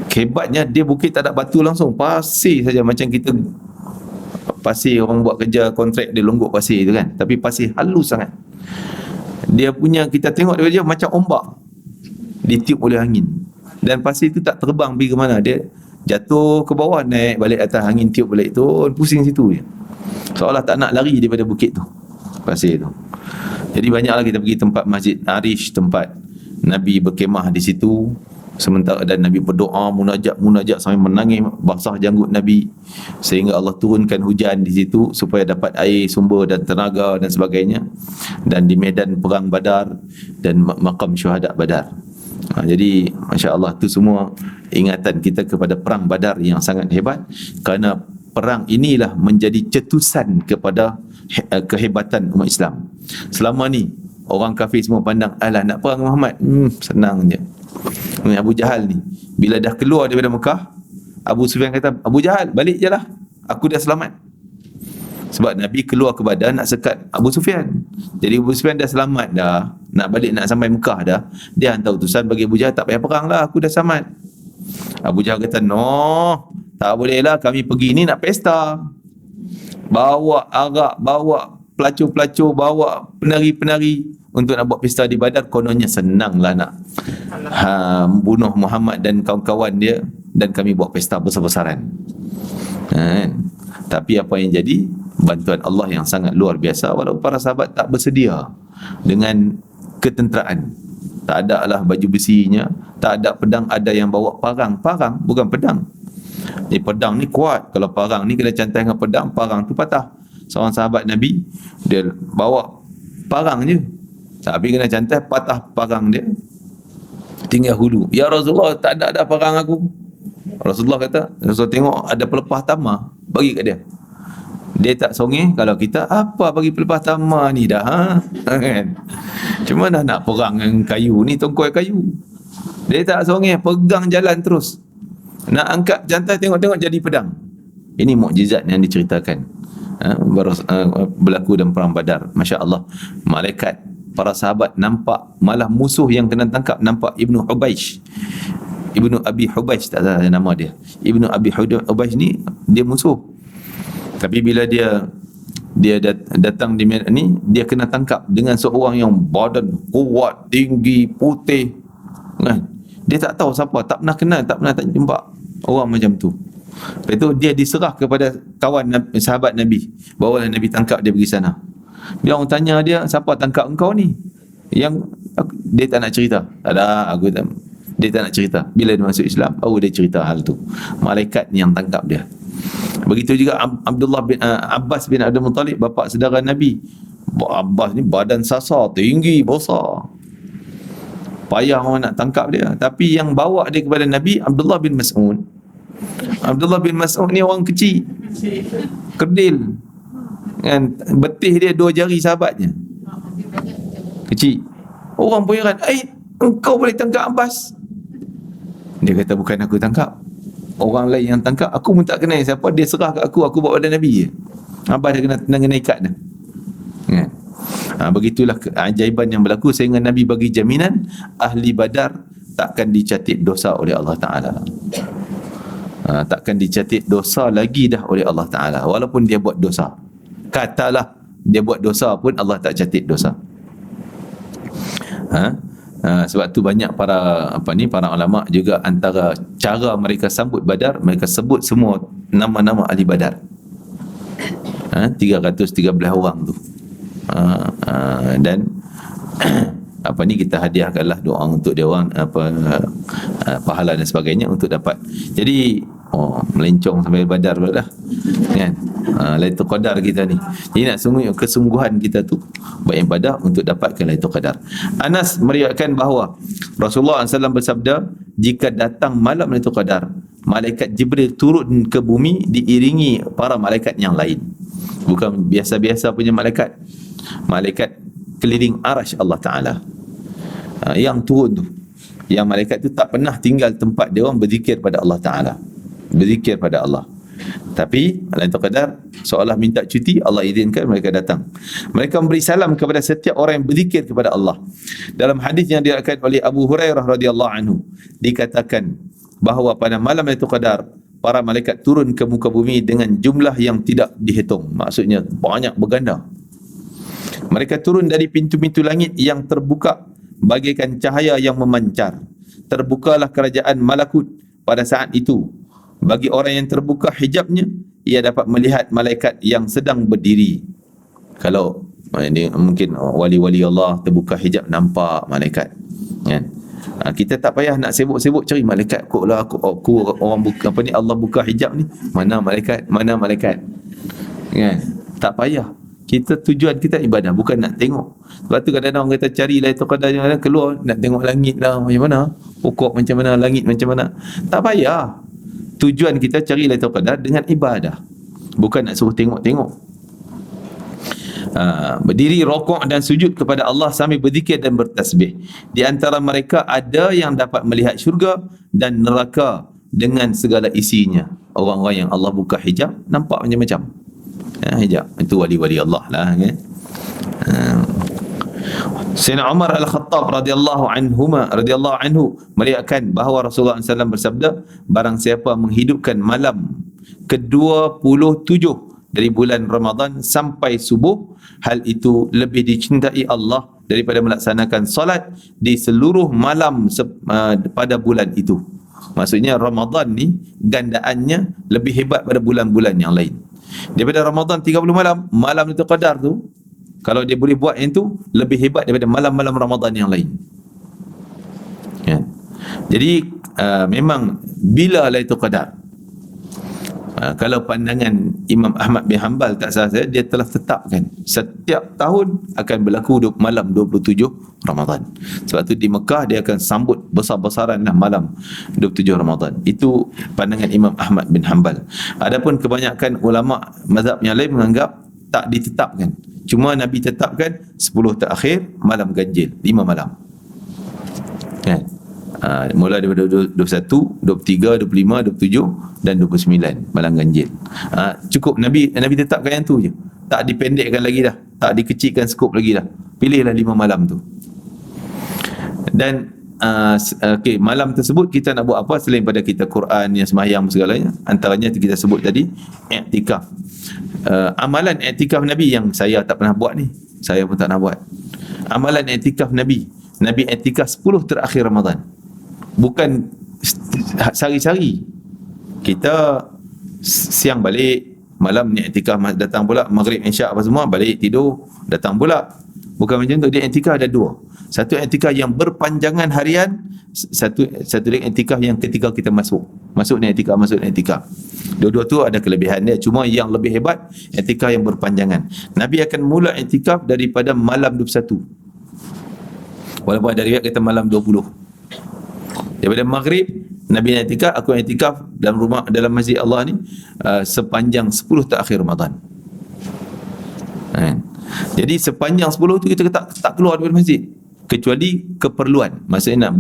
Hebatnya dia bukit tak ada batu langsung, pasir saja, macam kita pasir orang buat kerja kontrak dia longgok pasir tu, kan? Tapi pasir halus sangat. Dia punya, kita tengok dia macam ombak ditiup oleh angin, dan pasir tu tak terbang pergi ke mana, dia jatuh ke bawah, naik balik atas, angin tiup balik, turun, pusing situ je, seolah tak nak lari daripada bukit tu, pasir tu. Jadi banyaklah kita pergi tempat Masjid Arish, tempat Nabi berkemah di situ, Sementara dan Nabi berdoa munajat sampai menangis basah janggut Nabi, sehingga Allah turunkan hujan di situ supaya dapat air, sumber dan tenaga dan sebagainya. Dan di medan perang Badar dan maqam syuhada Badar. Jadi masya-Allah, tu semua ingatan kita kepada perang Badar yang sangat hebat, kerana perang inilah menjadi cetusan kepada kehebatan umat Islam. Selama ni orang kafir semua pandang, alah nak perang Muhammad, senang je. Abu Jahal ni bila dah keluar daripada Mekah, Abu Sufyan kata, Abu Jahal balik je lah, aku dah selamat. Sebab Nabi keluar ke Badar nak sekat Abu Sufyan. Jadi Abu Sufyan dah selamat dah, nak balik, nak sampai Mekah dah, dia hantar utusan bagi Abu Jahal, tak payah perang lah, aku dah selamat. Abu Jahal kata, no, tak boleh lah, kami pergi ni nak pesta, bawa arak, bawa pelacur-pelacur, bawa penari-penari untuk nak buat pesta di Badar. Kononnya senang lah nak bunuh Muhammad dan kawan-kawan dia, dan kami buat pesta besar-besaran. Tapi apa yang jadi? Bantuan Allah yang sangat luar biasa. Walaupun para sahabat tak bersedia dengan ketenteraan, tak ada lah baju besinya, tak ada pedang, ada yang bawa parang bukan pedang. Ni pedang ni kuat, kalau parang ni kena cantai dengan pedang, parang tu patah. Seorang sahabat Nabi, dia bawa parang je, tapi kena cantai, patah parang dia, tinggal hulu. Ya Rasulullah, tak ada parang aku. Rasulullah kata, Rasulullah tengok ada pelepah tamar, bagi kat dia. Dia tak songeh. Kalau kita, apa bagi pelepah tamar ni dah, kan? Cuma dah nak perang dengan kayu ni, tongkoi kayu. Dia tak songeh, pegang jalan terus. Nak angkat jantai, tengok-tengok jadi pedang. Ini mukjizat yang diceritakan, berlaku dalam perang Badar. Masya Allah, malaikat, para sahabat nampak, malah musuh yang kena tangkap nampak Ibnu Abi Hubaish, tak tahu nama dia. Ibnu Abi Hubaish ni dia musuh. Tapi bila dia datang di medan ni, dia kena tangkap dengan seorang yang badan kuat, tinggi, putih, kan? Dia tak tahu siapa, tak pernah kenal, tak pernah jumpa orang macam tu. Lepas tu dia diserah kepada kawan sahabat Nabi, bawalah Nabi tangkap dia pergi sana. Dia orang tanya dia, siapa tangkap engkau ni? Dia tak nak cerita. Dia tak nak cerita. Bila dia masuk Islam, baru dia cerita hal tu. Malaikat ni yang tangkap dia. Begitu juga Abbas bin Abdul Muttalib, bapa saudara Nabi. Abbas ni badan sasar, tinggi, besar, payah orang nak tangkap dia. Tapi yang bawa dia kepada Nabi, Abdullah bin Mas'ud. Abdullah bin Mas'ud ni orang kecil, kerdil, kan? Betih dia 2 jari sahabatnya, kecil. Orang pun heran, engkau boleh tangkap Abbas? Dia kata, bukan aku tangkap, orang lain yang tangkap. Aku pun tak kenal siapa. Dia serah kat aku bawa pada Nabi je. Abbas dah kena ikat dah, kan? Begitulah keajaiban yang berlaku, sehingga Nabi bagi jaminan ahli Badar takkan dicatat dosa oleh Allah Ta'ala. Takkan dicatat dosa lagi dah oleh Allah Ta'ala. Walaupun dia buat dosa, katalah dia buat dosa pun, Allah tak catat dosa. Sebab tu banyak para ulama juga, antara cara mereka sambut Badar, mereka sebut semua nama-nama ahli Badar. 313 orang tu. Dan kita hadiahkanlah doa untuk dia orang, pahala dan sebagainya untuk dapat. Jadi melencong sampai Badar pula dah, kan? Lailatul Qadar kita ni. Jadi nak sungguh kesungguhan kita tu beribadah untuk dapatkan Lailatul Qadar. Anas meriwayatkan bahawa Rasulullah SAW bersabda, jika datang malam Lailatul Qadar, malaikat Jibril turun ke bumi diiringi para malaikat yang lain. Bukan biasa-biasa punya malaikat keliling arasy Allah Ta'ala, yang turun tu, yang malaikat tu tak pernah tinggal tempat dia orang berzikir pada Allah Ta'ala, berzikir pada Allah. Tapi Lailatul Qadar seolah minta cuti, Allah izinkan mereka datang. Mereka memberi salam kepada setiap orang yang berzikir kepada Allah. Dalam hadis yang diriwayatkan oleh Abu Hurairah radhiyallahu anhu, dikatakan bahawa pada malam Lailatul Qadar, para malaikat turun ke muka bumi dengan jumlah yang tidak dihitung. Maksudnya banyak, berganda. Mereka turun dari pintu-pintu langit yang terbuka bagaikan cahaya yang memancar. Terbukalah kerajaan malakut pada saat itu. Bagi orang yang terbuka hijabnya, ia dapat melihat malaikat yang sedang berdiri. Kalau ini mungkin wali-wali Allah terbuka hijab, nampak malaikat, kan? Kita tak payah nak sibuk-sibuk cari malaikat kok lah, aku orang buka apa ni, Allah buka hijab ni, mana malaikat kan. Tak payah. Kita tujuan kita ibadah, bukan nak tengok. Sebab tu kadang-kadang orang kata cari Lailatul Qadar, keluar nak tengok langit lah macam mana, pokok macam mana, langit macam mana. Tak payah. Tujuan kita cari Lailatul Qadar dengan ibadah, bukan nak suruh tengok-tengok. Berdiri, rokok dan sujud kepada Allah sambil berzikir dan bertasbih. Di antara mereka ada yang dapat melihat syurga dan neraka dengan segala isinya. Orang-orang yang Allah buka hijab, nampak macam-macam. Hijab itu wali-wali Allah lah kan. Sayyidina Umar Al-Khattab radhiyallahu anhu meriwayatkan bahawa Rasulullah SAW bersabda, barang siapa menghidupkan malam ke-27 dari bulan Ramadan sampai subuh, hal itu lebih dicintai Allah daripada melaksanakan solat di seluruh malam pada bulan itu. Maksudnya Ramadan ni gandaannya lebih hebat pada bulan-bulan yang lain. Daripada Ramadan 30 malam, malam Lailatul Qadar tu, kalau dia boleh buat yang tu, lebih hebat daripada malam-malam Ramadan yang lain. Ya. Jadi memang bila Lailatul Qadar, kalau pandangan Imam Ahmad bin Hanbal tak salah saya, dia telah tetapkan setiap tahun akan berlaku malam 27 Ramadan. Sebab tu di Mekah dia akan sambut besar-besaran lah malam 27 Ramadan. Itu pandangan Imam Ahmad bin Hanbal. Adapun kebanyakan ulama mazhab yang lain menganggap tak ditetapkan. Cuma Nabi tetapkan 10 terakhir malam ganjil, 5 malam. Kan? Mula daripada 21, 23, 25, 27 dan 29 malam ganjil. Cukup Nabi tetapkan yang tu je. Tak dipendekkan lagi dah, tak dikecilkan skop lagi dah. Pilihlah 5 malam tu. Dan malam tersebut kita nak buat apa selain pada kita Quran, yang sembahyang segalanya. Antaranya kita sebut tadi i'tikaf. Amalan i'tikaf Nabi yang saya tak pernah buat ni, saya pun tak nak buat. Amalan i'tikaf Nabi i'tikaf 10 terakhir Ramadan. Bukan sehari-hari. Kita siang balik, malam ni i'tikaf, datang pula maghrib isyak apa semua, balik tidur, datang pula. Bukan macam tu. Dia i'tikaf ada 2. Satu i'tikaf yang berpanjangan harian, satu lagi i'tikaf yang ketika kita masuk ni i'tikaf. Dua-dua tu ada kelebihan dia. Cuma yang lebih hebat i'tikaf yang berpanjangan. Nabi akan mula i'tikaf daripada malam 21. Walaupun ada riwayat kata malam 20. Daripada maghrib Nabi i'tikaf, aku i'tikaf dalam masjid Allah ni sepanjang 10 terakhir Ramadan. Jadi sepanjang 10 tu kita tak keluar daripada masjid kecuali keperluan. Maksudnya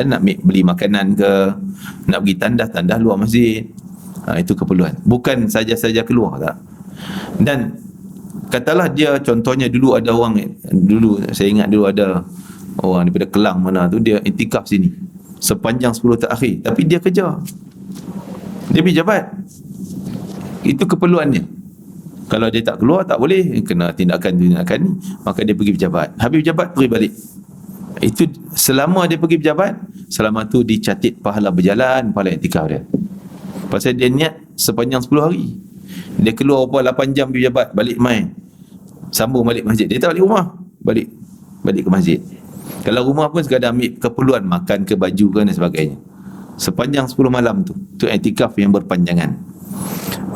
nak beli makanan ke, nak pergi tandas luar masjid, itu keperluan. Bukan saja-saja keluar, tak. Dan katalah dia, contohnya dulu saya ingat dulu ada orang daripada Kelang mana tu, dia i'tikaf sini sepanjang 10 terakhir, tapi dia kerja, dia pergi jabat. Itu keperluannya. Kalau dia tak keluar, tak boleh, kena tindakan ni, maka dia pergi pejabat. Habis pejabat, pergi balik. Itu selama dia pergi pejabat, selama tu dicatat pahala berjalan, pahala i'tikaf dia. Pasal dia niat sepanjang 10 hari. Dia keluar 8 jam pergi pejabat, balik main, sambung balik masjid. Dia tak balik rumah, balik ke masjid. Kalau rumah pun sekadar ambil keperluan, makan ke, baju ke dan sebagainya. Sepanjang 10 malam tu i'tikaf yang berpanjangan.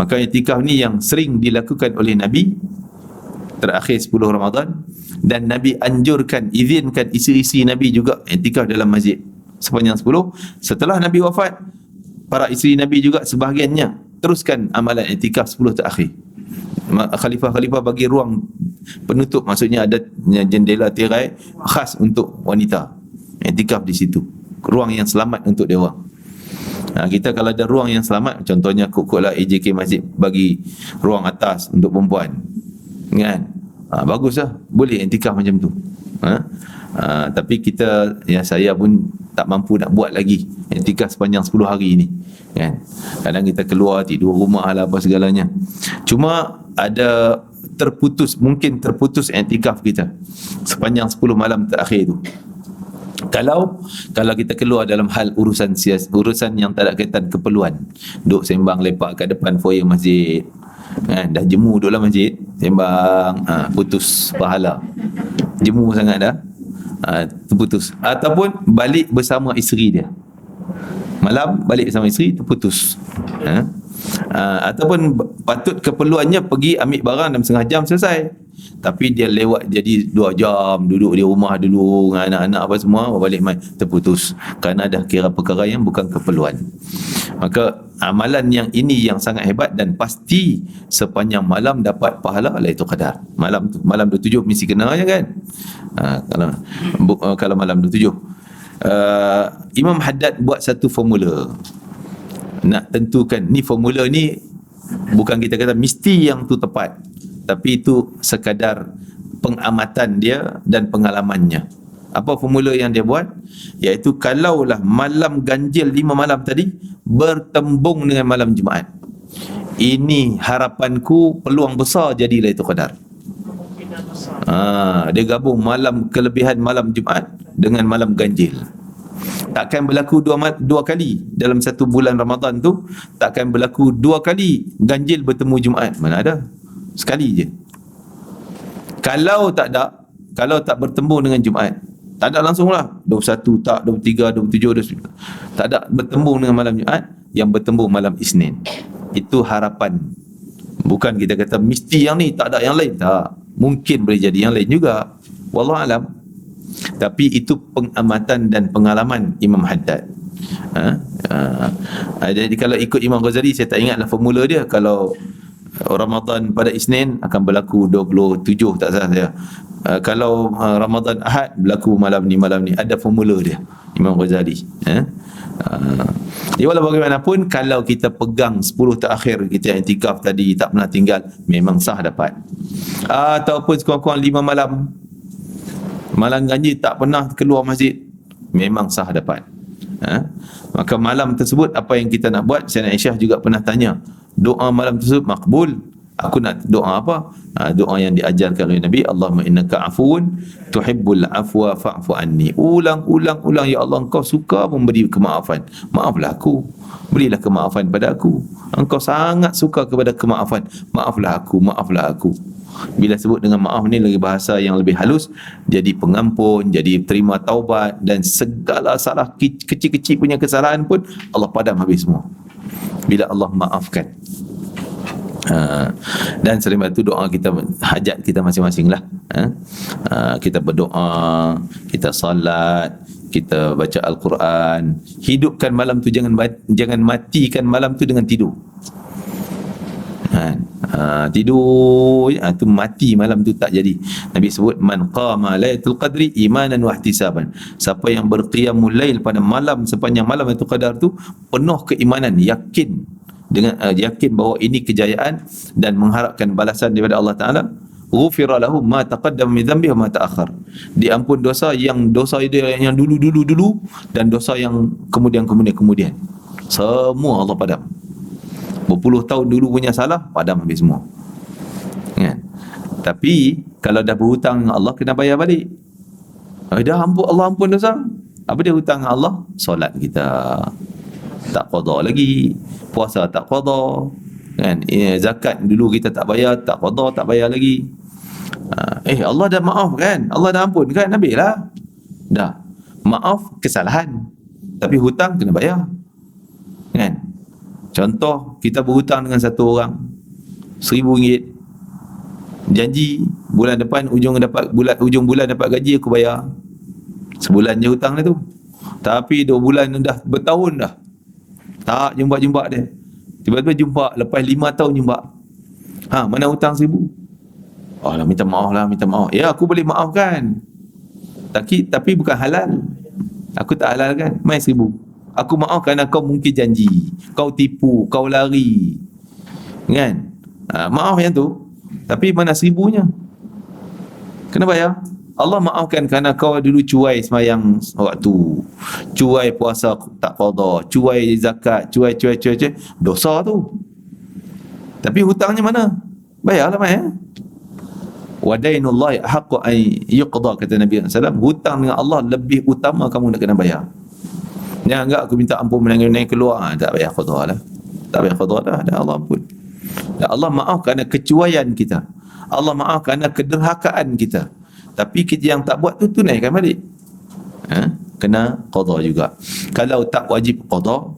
Maka i'tikaf ni yang sering dilakukan oleh Nabi terakhir 10 Ramadan, dan Nabi izinkan isteri-isteri Nabi juga i'tikaf dalam masjid sepanjang 10. Setelah Nabi wafat, para isteri Nabi juga sebahagiannya teruskan amalan i'tikaf 10 terakhir. Khalifah-khalifah bagi ruang penutup, maksudnya ada jendela tirai khas untuk wanita, i'tikaf di situ, ruang yang selamat untuk dia orang. Kita kalau ada ruang yang selamat, contohnya kukutlah AJK Masjid bagi ruang atas untuk perempuan, kan, baguslah, boleh i'tikaf macam tu. Tapi saya pun tak mampu nak buat lagi i'tikaf sepanjang 10 hari ni, kan. Kadang kita keluar, tidur rumah lah, apa segalanya. Cuma ada mungkin terputus i'tikaf kita sepanjang 10 malam terakhir tu. Kalau kita keluar dalam hal urusan yang tak ada kaitan keperluan, duduk sembang lepak kat depan foyer masjid, kan, dah jemu duduk dalam masjid sembang, putus pahala, jemu sangat dah. terputus. Ataupun balik bersama isteri dia, malam balik bersama isteri, terputus. Ataupun patut keperluannya pergi ambil barang dalam setengah jam selesai, tapi dia lewat jadi 2 jam duduk di rumah dulu dengan anak-anak apa semua, balik mai, terputus kerana dah kira perkara yang bukan keperluan. Maka amalan yang ini yang sangat hebat dan pasti sepanjang malam dapat pahala Lailatul Qadar. Malam 27 mesti kena je kan. Kalau malam 27, Imam Haddad buat satu formula nak tentukan. Ni formula ni bukan kita kata mesti yang tu tepat, tapi itu sekadar pengamatan dia dan pengalamannya. Apa formula yang dia buat? Iaitu kalaulah malam ganjil 5 malam tadi bertembung dengan malam Jumaat, ini harapanku peluang besar jadi Lailatul Qadar. Dia gabung malam kelebihan malam Jumaat dengan malam ganjil. Takkan berlaku dua kali dalam satu bulan Ramadan tu, takkan berlaku 2 kali ganjil bertemu Jumaat. Mana ada? Sekali je. Kalau tak bertemu dengan Jumaat, tak ada langsung lah 21, tak 23, 27, 29, tak ada bertemu dengan malam Jumaat, yang bertemu malam Isnin. Itu harapan. Bukan kita kata mesti yang ni, tak ada yang lain. Tak, mungkin boleh jadi yang lain juga, wallahu alam. Tapi itu pengamatan dan pengalaman Imam Haddad. Jadi kalau ikut Imam Ghazali, saya tak ingatlah formula dia. Kalau Ramadan pada Isnin akan berlaku 27, tak salah saya. Kalau Ramadan Ahad berlaku malam ni, ada formula dia Imam Ghazali. Walau bagaimanapun, kalau kita pegang 10 terakhir kita i'tikaf tadi, tak pernah tinggal, memang sah dapat. Ataupun sekurang-kurang 5 malam ganjil tak pernah keluar masjid, memang sah dapat. Maka malam tersebut apa yang kita nak buat? Sayyidina Aisyah juga pernah tanya, doa malam tersebut makbul, aku nak doa apa? Doa yang diajarkan oleh Nabi, Allahumma innaka afuun tuhibbul afwa fa'fu anni. Ulang, ya Allah, engkau suka memberi kemaafan, maaflah aku, berilah kemaafan pada aku. Engkau sangat suka kepada kemaafan, maaflah aku. Bila sebut dengan maaf ni lagi bahasa yang lebih halus, jadi pengampun, jadi terima taubat, dan segala salah kecil-kecil punya kesalahan pun Allah padam habis semua bila Allah maafkan. Dan selain itu doa kita, hajat kita masing-masing lah. Kita berdoa, kita salat, kita baca Al-Quran. Hidupkan malam tu, jangan matikan malam tu dengan tidur. Tidur tu mati malam tu, tak jadi. Nabi sebut, man qama lailatul qadri imanan wa ihtisaban. Siapa yang berqiyamul lail pada malam, sepanjang malam Lailatul Qadar tu penuh keimanan, yakin bahawa ini kejayaan dan mengharapkan balasan daripada Allah Taala, ghufira lahu ma taqaddama min dhanbihi wa ma ta'akhkhar. Diampun dosa dia yang dulu dan dosa yang kemudian. Semua Allah padam. Berpuluh tahun dulu punya salah, padam habis semua. Kan? Tapi kalau dah berhutang dengan Allah, kena bayar balik. Allah ampun dosa. Apa dia hutang dengan Allah? Solat kita tak qada lagi, puasa tak qada, kan? Zakat dulu kita tak bayar, tak qada, tak bayar lagi. Allah dah maaf kan? Allah dah ampun kan? Nabi lah. Dah. Maaf kesalahan. Tapi hutang kena bayar. Kan? Contoh, kita berhutang dengan satu orang RM1,000, janji bulan depan ujung bulan dapat gaji, aku bayar. Sebulan je hutang dia tu. Tapi 2 bulan dah, bertahun dah tak jumpa dia. Tiba-tiba jumpa lepas 5 tahun jumpa. Mana hutang RM1,000? Minta maaf. Ya, aku boleh maafkan. Tapi bukan halal. Aku tak halal kan? Main RM1,000. Aku maaf kerana kau mungkin janji, kau tipu, kau lari, kan? Maaf yang tu. Tapi mana RM1,000-nya? Kena bayar. Allah maafkan kerana kau dulu cuai sembahyang waktu, cuai puasa tak qada, cuai zakat, cuai. Dosa tu. Tapi hutangnya mana? Bayarlah mai. Wa dainullahi haqqu an yuqda, kata Nabi SAW. Hutang dengan Allah lebih utama, kamu nak kena bayar. Jangan enggak aku minta ampun menangis keluar, tak payah qada lah. Tak payah qada dah, Allah ampun. Dan Allah maaf kerana kecuaian kita. Allah maaf kerana kederhakaan kita. Tapi kita yang tak buat tu tunaikan balik. Kena qada juga. Kalau tak wajib qada,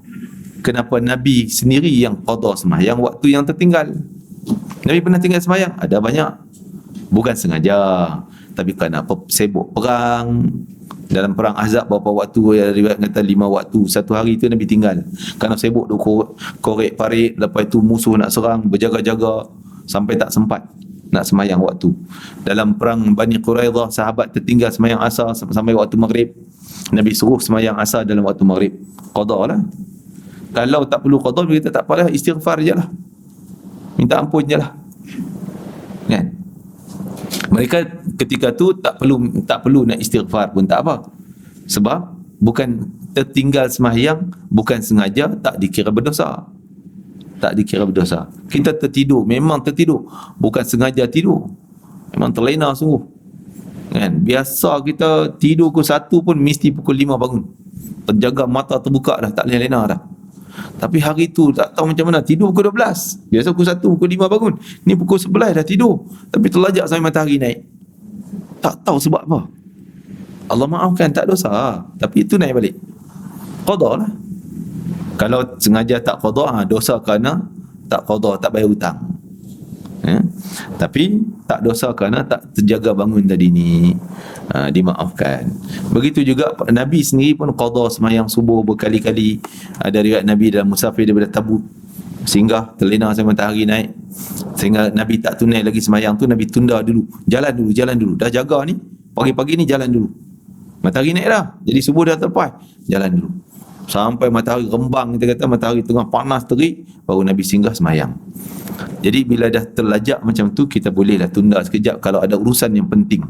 kenapa Nabi sendiri yang qada sembahyang waktu yang tertinggal? Nabi pernah tinggal sembahyang? Ada banyak. Bukan sengaja, tapi kerana sibuk perang. Dalam perang Ahzab berapa waktu, riwayat kata 5 waktu, satu hari tu Nabi tinggal kerana sibuk duk korek parit. Lepas itu musuh nak serang, berjaga-jaga sampai tak sempat nak sembahyang waktu. Dalam perang Bani Quraidah, sahabat tertinggal sembahyang asar sampai waktu maghrib. Nabi suruh sembahyang asar dalam waktu maghrib. Qada lah. Kalau tak perlu qada, kita tak apalah, istighfar je lah, minta ampun je lah, kan? Mereka ketika tu tak perlu nak istighfar pun tak apa, sebab bukan tertinggal sembahyang, bukan sengaja, tak dikira berdosa. Tak dikira berdosa. Kita tertidur, memang tertidur, bukan sengaja tidur, memang terlena sungguh, kan? Biasa kita tidur pukul 1 pun mesti pukul 5 bangun, terjaga mata terbuka dah, tak boleh lena dah. Tapi hari tu tak tahu macam mana, tidur pukul 12. Biasa pukul 1, pukul 5 bangun, ni pukul 11 dah tidur, tapi terlajak sampai matahari naik. Tak tahu sebab apa. Allah maafkan, tak dosa, tapi itu naik balik. Qada lah. Kalau sengaja tak qada, dosa kerana tak qada, tak bayar hutang. Tapi tak dosa kerana tak terjaga bangun tadi ni, dimaafkan. Begitu juga Nabi sendiri pun qada sembahyang subuh berkali-kali. Ada riwayat Nabi dalam musafir daripada Tabuk, sehingga terlena sampai matahari naik, sehingga Nabi tak tunai lagi sembahyang tu. Nabi tunda dulu, jalan dulu, dah jaga ni, pagi-pagi ni jalan dulu, matahari naik dah, jadi subuh dah terlepas, jalan dulu sampai matahari rembang, kita kata matahari tengah panas terik, baru Nabi singgah sembahyang. Jadi bila dah terlajak macam tu, kita bolehlah tunda sekejap kalau ada urusan yang penting.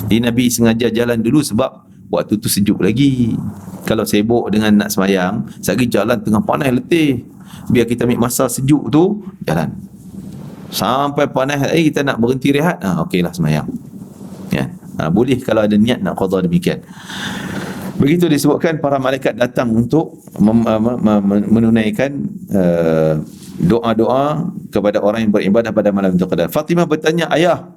Jadi Nabi sengaja jalan dulu sebab waktu tu sejuk lagi. Kalau sibuk dengan nak sembahyang, sekali jalan tengah panas letih, biar kita ambil masa sejuk tu, jalan sampai panas, kita nak berhenti rehat, okeylah sembahyang, ya. Boleh kalau ada niat nak qada demikian. Begitu disebutkan para malaikat datang untuk menunaikan doa-doa kepada orang yang beribadah pada malam itu qadar. Fatimah bertanya, ayah,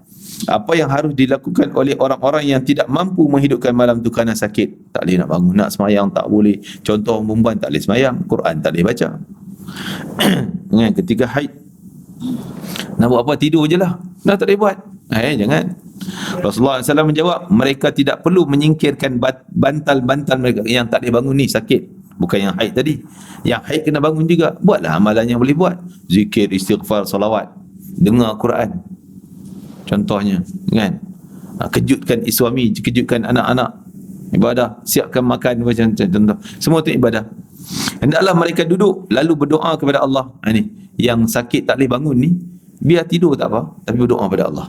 apa yang harus dilakukan oleh orang-orang yang tidak mampu menghidupkan malam itu kerana sakit? Tak boleh nak bangun, nak semayang tak boleh. Contoh perempuan tak boleh semayang, Quran tak boleh baca. Ketika haid, nak buat apa? Tidur je lah, dah tak boleh buat. Jangan. Rasulullah SAW menjawab, mereka tidak perlu menyingkirkan bantal-bantal mereka. Yang tak boleh bangun ni sakit, bukan yang haid tadi. Yang haid kena bangun juga. Buatlah amalan yang boleh buat, zikir, istighfar, salawat, dengar Quran contohnya, kan? Kejutkan suami, kejutkan anak-anak, ibadah, siapkan makan macam contoh, semua tu ibadah. Hendaklah mereka duduk lalu berdoa kepada Allah. Ni yang sakit tak boleh bangun ni, biar tidur tak apa, tapi berdoa kepada Allah.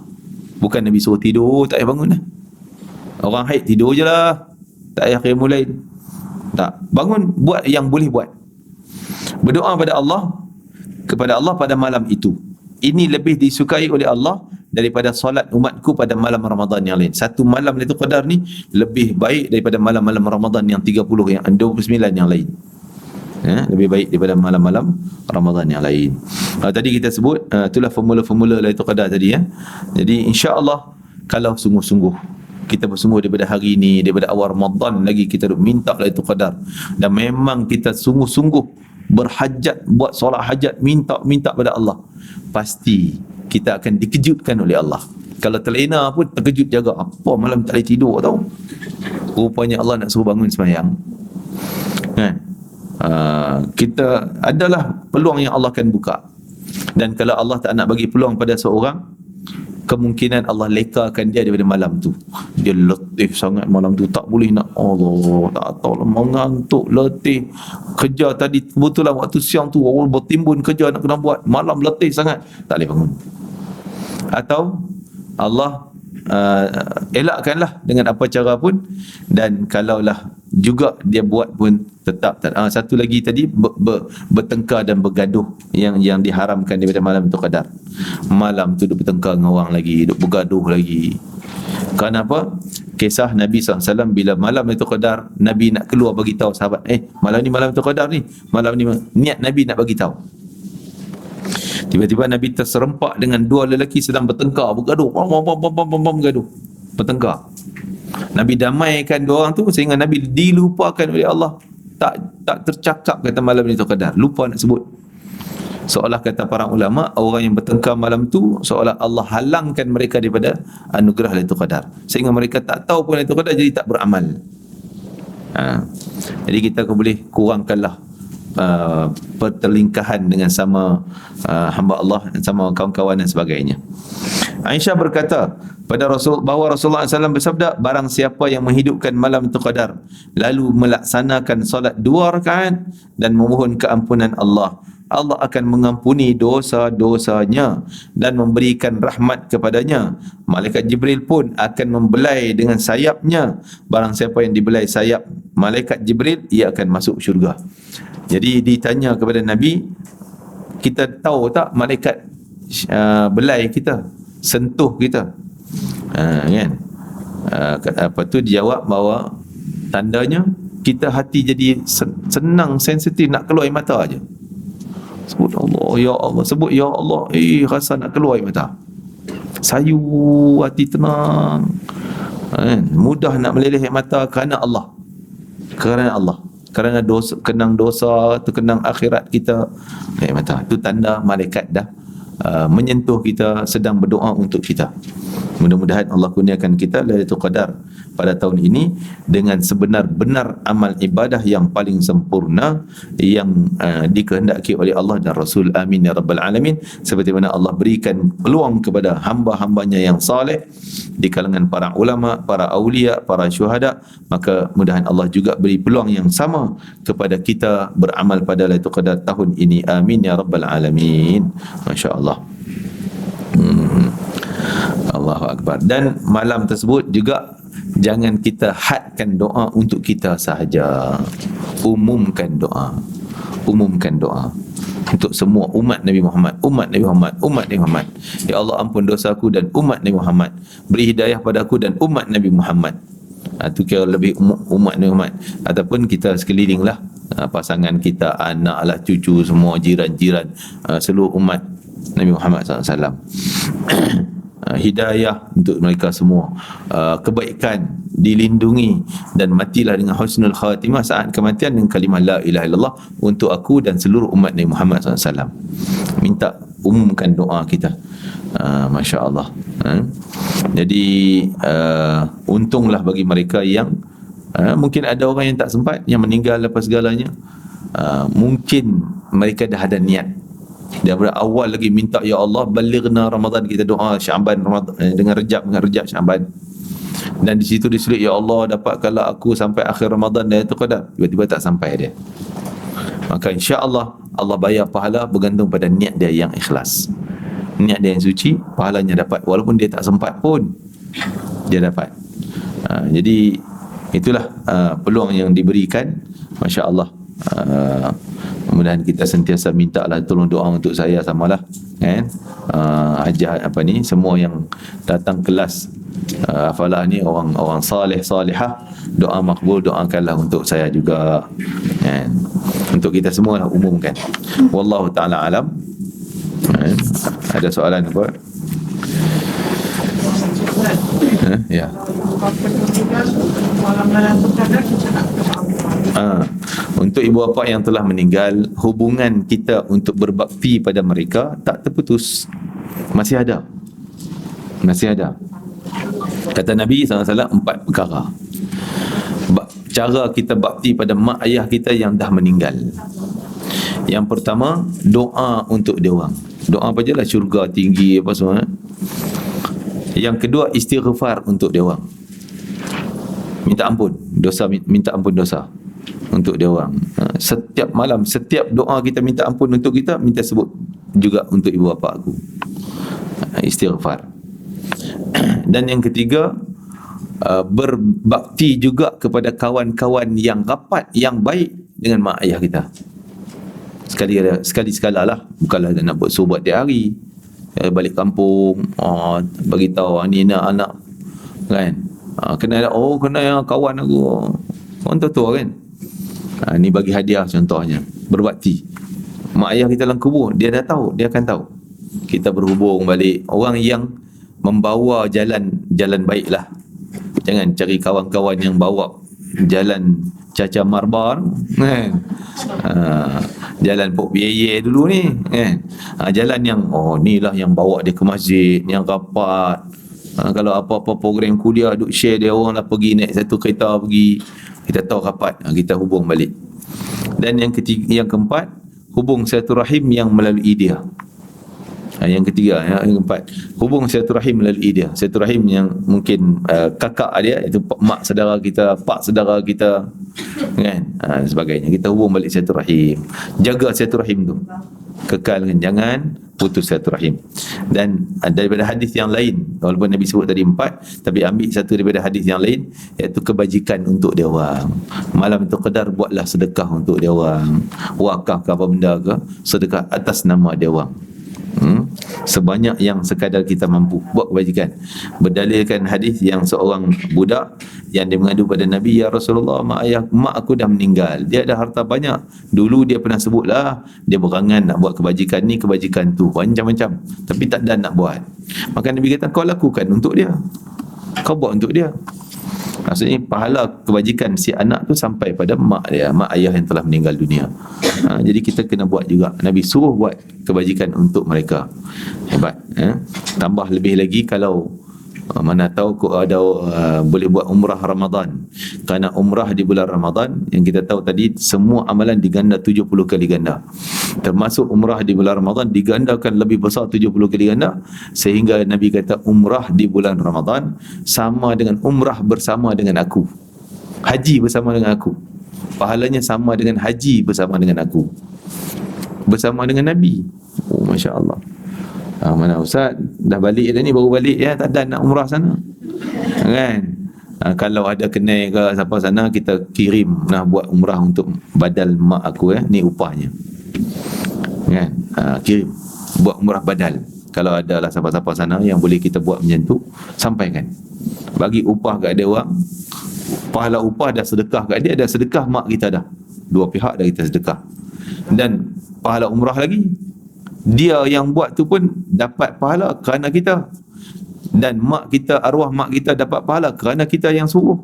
Bukan Nabi suruh tidur tak payah bangun lah. Orang haid tidur je lah, tak payah qiyamul lail. Tak, bangun, buat yang boleh buat. Berdoa kepada Allah pada malam itu. Ini lebih disukai oleh Allah daripada solat umatku pada malam Ramadan yang lain. Satu malam Lailatul Qadar ni lebih baik daripada malam-malam Ramadan yang 30, yang 29 yang lain. Lebih baik daripada malam-malam Ramadan yang lain. Tadi kita sebut, itulah formula-formula Lailatul Qadar tadi, ya. Jadi insya-Allah kalau sungguh-sungguh kita bersungguh daripada hari ini, daripada awal Ramadan lagi kita minta Lailatul Qadar, dan memang kita sungguh-sungguh berhajat, buat solat hajat, minta pada Allah, pasti kita akan dikejutkan oleh Allah. Kalau terlena pun terkejut jaga, apa malam tak boleh tidur tau, rupanya Allah nak suruh bangun sembahyang, kan? Kita adalah peluang yang Allah akan buka. Dan kalau Allah tak nak bagi peluang pada seorang, kemungkinan Allah lekakan dia daripada malam tu. Dia letih sangat malam tu, tak boleh nak, Allah tak tahu lah, mengantuk, letih, kerja tadi kebetulan waktu siang tu orang bertimbun kerja nak kena buat, malam letih sangat, tak boleh bangun. Atau Allah elakkanlah dengan apa cara pun, dan kalaulah juga dia buat pun tetap tak. Satu lagi tadi, bertengkar dan bergaduh yang diharamkan daripada malam tu qadar. Malam tu duk bertengkar dengan orang lagi, duk bergaduh lagi. Kenapa? Kisah Nabi SAW bila malam itu qadar, Nabi nak keluar bagi tahu sahabat, malam ni malam tu qadar ni, malam ni niat Nabi nak bagi tahu. Tiba-tiba Nabi terserempak dengan dua lelaki sedang bertengkar, bergaduh, bergaduh, bertengkar. Nabi damaikan dua orang tu sehingga Nabi dilupakan oleh Allah. Tak tercakap kata malam itu qadar, lupa nak sebut. Seolah kata para ulama, orang yang bertengkar malam tu seolah Allah halangkan mereka daripada anugerah Lailatul Qadar, sehingga mereka tak tahu pun Lailatul Qadar, jadi tak beramal. Jadi kita boleh kurangkanlah pertelingkahan dengan sama hamba Allah dan sama kawan-kawan dan sebagainya. Aisyah berkata bahawa Rasulullah SAW bersabda, barang siapa yang menghidupkan malam Lailatul Qadar lalu melaksanakan solat 2 rakaat dan memohon keampunan Allah, Allah akan mengampuni dosa-dosanya dan memberikan rahmat kepadanya. Malaikat Jibril pun akan membelai dengan sayapnya. Barang siapa yang dibelai sayap Malaikat Jibril, ia akan masuk syurga. Jadi ditanya kepada Nabi, kita tahu tak malaikat belai kita, sentuh kita? Kan? Apa tu dijawab bahawa tandanya kita hati jadi senang, sensitif, nak keluar air mata aja. Sebut Allah, ya Allah, sebut ya Allah, rasa nak keluar air mata. Sayu, hati tenang, mudah nak meleleh air mata kerana Allah. Kerana Allah, kerana dosa, kenang dosa, kenang akhirat kita, air mata. Itu tanda malaikat dah menyentuh kita, sedang berdoa untuk kita. Mudah-mudahan Allah kurniakan kita Lailatul Qadar pada tahun ini dengan sebenar-benar amal ibadah yang paling sempurna yang dikehendaki oleh Allah dan Rasul. Amin ya rabbal alamin. Seperti mana Allah berikan peluang kepada hamba-hambanya yang saleh di kalangan para ulama, para awliya, para syuhada, maka mudahan Allah juga beri peluang yang sama kepada kita beramal pada Lailatul Qadar tahun ini. Amin ya rabbal alamin. Masya-Allah. Allahu Akbar. Dan malam tersebut juga jangan kita hadkan doa untuk kita sahaja. Umumkan doa. Umumkan doa untuk semua umat Nabi Muhammad, umat Nabi Muhammad, umat Nabi Muhammad. Ya Allah, ampun dosaku dan umat Nabi Muhammad. Beri hidayah padaku dan umat Nabi Muhammad. Itu kira lebih umat Nabi Muhammad. Ataupun kita sekeliling lah, pasangan kita, anak lah, cucu, semua jiran-jiran, seluruh umat Nabi Muhammad SAW. Hidayah untuk mereka semua, kebaikan, dilindungi, dan matilah dengan husnul khatimah saat kematian dengan kalimah la ilaha illallah untuk aku dan seluruh umat Nabi Muhammad SAW. Minta umumkan doa kita. Masya Allah. Jadi untunglah bagi mereka yang mungkin ada orang yang tak sempat, yang meninggal lepas segalanya. Mungkin mereka dah ada niat daripada awal lagi, minta ya Allah balighna Ramadan, kita doa Syaban Ramadan dengan Rejab Syaban, dan di situ disulit ya Allah dapatkanlah aku sampai akhir Ramadan dan itu qadar, tiba-tiba tak sampai dia. Maka insya-Allah Allah bayar pahala bergantung pada niat dia yang ikhlas, niat dia yang suci, pahalanya dapat walaupun dia tak sempat pun dia dapat. Jadi itulah peluang yang diberikan. Masya-Allah. Mudah-mudahan kita sentiasa minta lah tolong doa untuk saya, samalah kan, hajah apa ni, semua yang datang kelas hafalah ni orang saleh salihah, doa makbul, doakanlah untuk saya juga kan, untuk kita semua lah, umumkan. Wallahu taala alam. Ada soalan apa? Ya. Untuk ibu bapa yang telah meninggal, hubungan kita untuk berbakti pada mereka tak terputus, masih ada. Kata Nabi SAW 4 perkara cara kita bakti pada mak ayah kita yang dah meninggal. Yang pertama, doa untuk dia orang. Doa apa je lah, syurga tinggi apa semua. Yang kedua, istighfar untuk dia orang. Minta ampun dosa untuk dia orang. Setiap malam, setiap doa kita minta ampun untuk kita, minta sebut juga untuk ibu bapa aku. Istighfar. Dan yang ketiga, berbakti juga kepada kawan-kawan yang rapat, yang baik dengan mak ayah kita. Sekali-sekala lah, bukanlah nak buat sobat tiap hari. Balik kampung, bagi tahu ni anak kan, kena yang kawan aku, orang tua kan. Ni bagi hadiah contohnya. Berbakti. Mak ayah kita dalam kubur, dia dah tahu, dia akan tahu. Kita berhubung balik orang yang membawa jalan baik lah. Jangan cari kawan-kawan yang bawa jalan Caca Marbar kan. Jalan Pok Bieye dulu ni kan. Jalan yang ni lah yang bawa dia ke masjid, yang rapat. Kalau apa-apa program kuliah duk share dia, orang dah pergi naik satu kereta pergi, kita tahu rapat, kita hubung balik. Dan yang keempat, hubung silaturahim yang melalui dia. Yang ketiga, yang keempat, hubung silaturahim melalui dia. Silaturahim yang mungkin kakak dia, itu mak saudara kita, pak saudara kita kan, sebagainya. Kita hubung balik silaturahim. Jaga silaturahim tu, kekalkan, jangan putus silaturahim. Dan daripada hadis yang lain, walaupun Nabi sebut tadi 4, tapi ambil satu daripada hadis yang lain, iaitu kebajikan untuk dia orang. Malam tu qadar, buatlah sedekah untuk dia orang, wakaf ke apa benda ke, sedekah atas nama dia orang. Sebanyak yang sekadar kita mampu, buat kebajikan. Berdalilkan hadis yang seorang budak yang dia mengadu pada Nabi, ya Rasulullah, mak aku dah meninggal, dia ada harta banyak. Dulu dia pernah sebutlah, dia berangan nak buat kebajikan ni, kebajikan tu, macam-macam, tapi tak ada nak buat. Maka Nabi kata, kau lakukan untuk dia, kau buat untuk dia. Maksudnya pahala kebajikan si anak tu sampai pada mak dia, mak ayah yang telah meninggal dunia. Jadi kita kena buat juga. Nabi suruh buat kebajikan untuk mereka. Hebat. Tambah lebih lagi kalau mana tahu kau ada boleh buat umrah Ramadan. Kerana umrah di bulan Ramadan, yang kita tahu tadi, semua amalan diganda 70 kali ganda. Termasuk umrah di bulan Ramadan digandakan lebih besar 70 kali ganda, sehingga Nabi kata umrah di bulan Ramadan sama dengan umrah bersama dengan aku. Haji bersama dengan aku. Pahalanya sama dengan haji bersama dengan aku. Bersama dengan Nabi. Oh, masya-Allah. Mana ustaz dah balik dah ni, baru balik ya, tak ada nak umrah sana kan. Kalau ada kenal ke siapa sana, kita kirim nak buat umrah untuk badal mak aku ni upahnya kan. Kirim buat umrah badal. Kalau ada lah siapa-siapa sana yang boleh kita buat macam tu, sampaikan, bagi upah kat dia orang. Pahala upah dah sedekah kat dia, dah sedekah mak kita dah, dua pihak dah kita sedekah. Dan pahala umrah lagi, dia yang buat tu pun dapat pahala kerana kita, dan mak kita, arwah mak kita dapat pahala kerana kita yang suruh.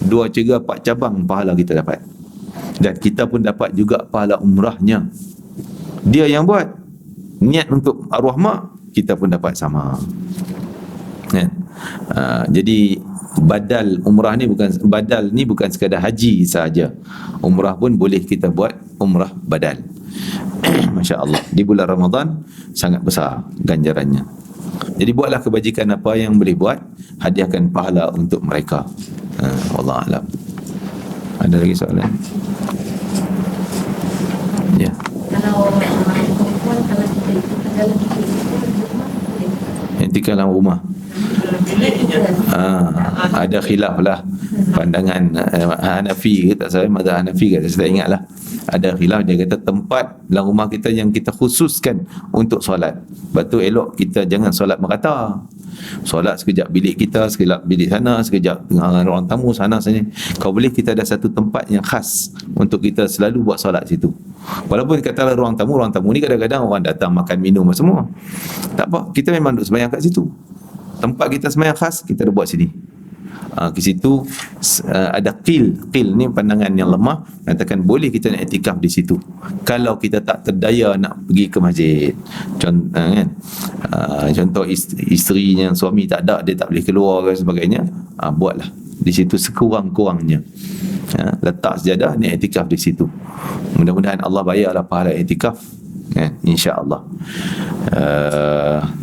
2 cera 4 cabang pahala kita dapat, dan kita pun dapat juga pahala umrahnya. Dia yang buat niat untuk arwah mak, kita pun dapat sama kan. Jadi badal umrah ni bukan sekadar haji sahaja. Umrah pun boleh kita buat umrah badal. Masya Allah, di bulan Ramadan sangat besar ganjarannya. Jadi buatlah kebajikan apa yang boleh buat, hadiahkan pahala untuk mereka. Wallahu a'lam. Ada lagi soalan? Ya. Kalau perempuan, kalau kita itu dalam Intikal dalam rumah. Ada khilaf lah pandangan Hanafi ke tak salah, mazhab Hanafi ke saya tak ingat lah. Ada khilaf, dia kata tempat dalam rumah kita yang kita khususkan untuk solat. Lepas tu elok kita jangan solat merata. Solat sekejap bilik kita, sekejap bilik sana, sekejap tengah ruang tamu sana sini. Kalau boleh kita ada satu tempat yang khas untuk kita selalu buat solat situ. Walaupun katalah ruang tamu ni kadang-kadang orang datang makan minum semua, tak apa, kita memang duduk sembahyang kat situ. Tempat kita sembahyang khas kita dah buat sini. Ke situ ada qil ni pandangan yang lemah, katakan boleh kita nak iktikaf di situ kalau kita tak terdaya nak pergi ke masjid. Contoh isterinya, suami tak ada, dia tak boleh keluar dan sebagainya, buatlah di situ sekurang-kurangnya. Letak sejadah, ni iktikaf di situ. Mudah-mudahan Allah bayarlah pahala iktikaf insya-Allah.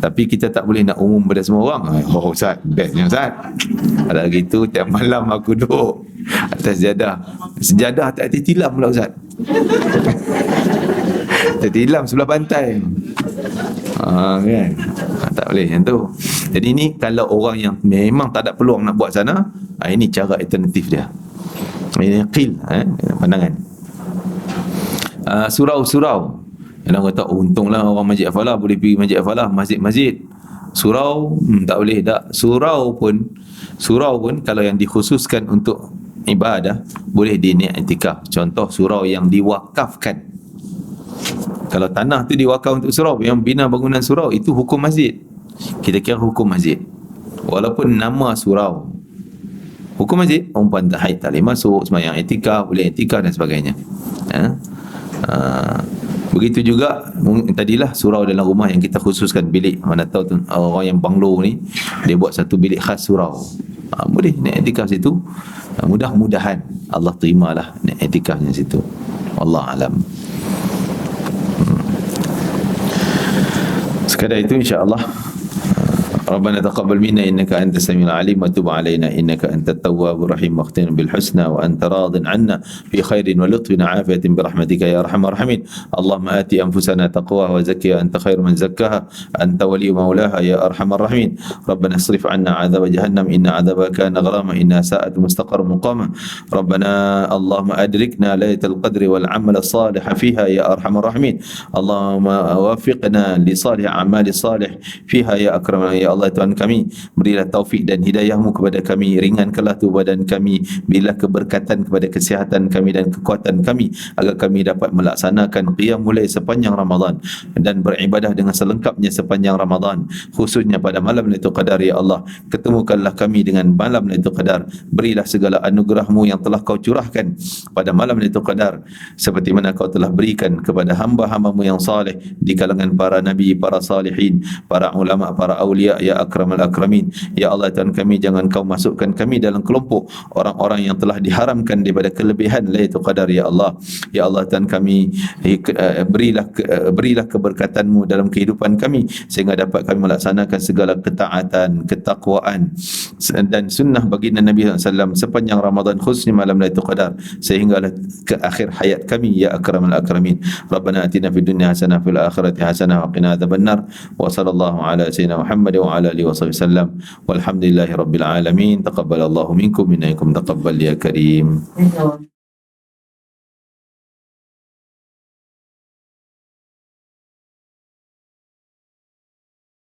Tapi kita tak boleh nak umum pada semua orang. Oh ustaz, bestnya ustaz, kalau gitu tiap malam aku duduk atas sejadah tak tilam pula ustaz. Tertilam sebelah pantai. Kan? Tak boleh macam tu. Jadi ni kalau orang yang memang tak ada peluang nak buat sana, ini cara alternatif dia. Ini qil, pandangan. Surau-surau. Orang kata, untunglah orang Masjid Al-Falah boleh pergi Masjid Al-Falah, masjid-masjid. Surau tak boleh tak. Surau pun kalau yang dikhususkan untuk ibadah, boleh diniat iktikaf. Contoh surau yang diwakafkan. Kalau tanah tu diwakaf untuk surau, yang bina bangunan surau, itu hukum masjid. Kita kira hukum masjid. Walaupun nama surau, Hukum masjid, perempuan tak haid tak boleh masuk, sembahyang iktikaf, boleh iktikaf dan sebagainya. Begitu juga tadilah surau dalam rumah yang kita khususkan bilik. Mana tahu tu, orang yang banglo ni dia buat satu bilik khas surau. Boleh nak iktikaf situ. Mudah-mudahan Allah terimalah nak iktikafnya situ. Wallahu alam. Sekadar itu insya-Allah. ربنا تقبل منا إنك أنت السميع العليم وتب علينا إنك أنت التواب الرحيم واختم بالحسنى وأنت راض عنا في خير ولطف وعافية برحمتك يا أرحم الراحمين. اللهم آت أنفسنا تقواها وزكها أنت خير من زكاها أنت ولي مولاها يا أرحم الراحمين. ربنا اصرف عنا عذاب جهنم إن عذابها كان غراما إنها ساءت مستقر مقاما. ربنا اللهم أدركنا ليلة القدر والعمل الصالح فيها يا أرحم الراحمين. اللهم وفقنا لصالح أعمال الصالح فيها يا أكرم يا الله. Tuhan kami, berilah taufik dan hidayahmu kepada kami, ringankanlah tu badan kami, berilah keberkatan kepada kesihatan kami dan kekuatan kami, agar kami dapat melaksanakan qiyamul lail sepanjang Ramadan dan beribadah dengan selengkapnya sepanjang Ramadan, khususnya pada malam Lailatul Qadar. Ya Allah, ketemukanlah kami dengan malam Lailatul Qadar, berilah segala anugerahmu yang telah kau curahkan pada malam Lailatul Qadar, seperti mana kau telah berikan kepada hamba-hambamu yang saleh di kalangan para nabi, para salihin, para ulama, para awliya ya akramal akramin. Ya Allah, Tuhan kami, jangan kau masukkan kami dalam kelompok orang-orang yang telah diharamkan daripada kelebihan Lailatul Qadar. Ya Allah, ya Allah, Tuhan kami, berilah keberkatan-Mu dalam kehidupan kami sehingga dapat kami melaksanakan segala ketaatan, ketakwaan dan sunnah baginda Nabi SAW sepanjang Ramadan, khususnya malam Lailatul Qadar sehinggalah ke akhir hayat kami ya akramal akramin. Rabbana atina fid dunya hasanah fil akhirati hasanah wa qina adzabannar. Wa sallallahu ala sayyidina Muhammad wa ala alihi wasallam. Walhamdulillahi rabbil alamin. Taqabbalallahu minkum minna taqabbal ya karim.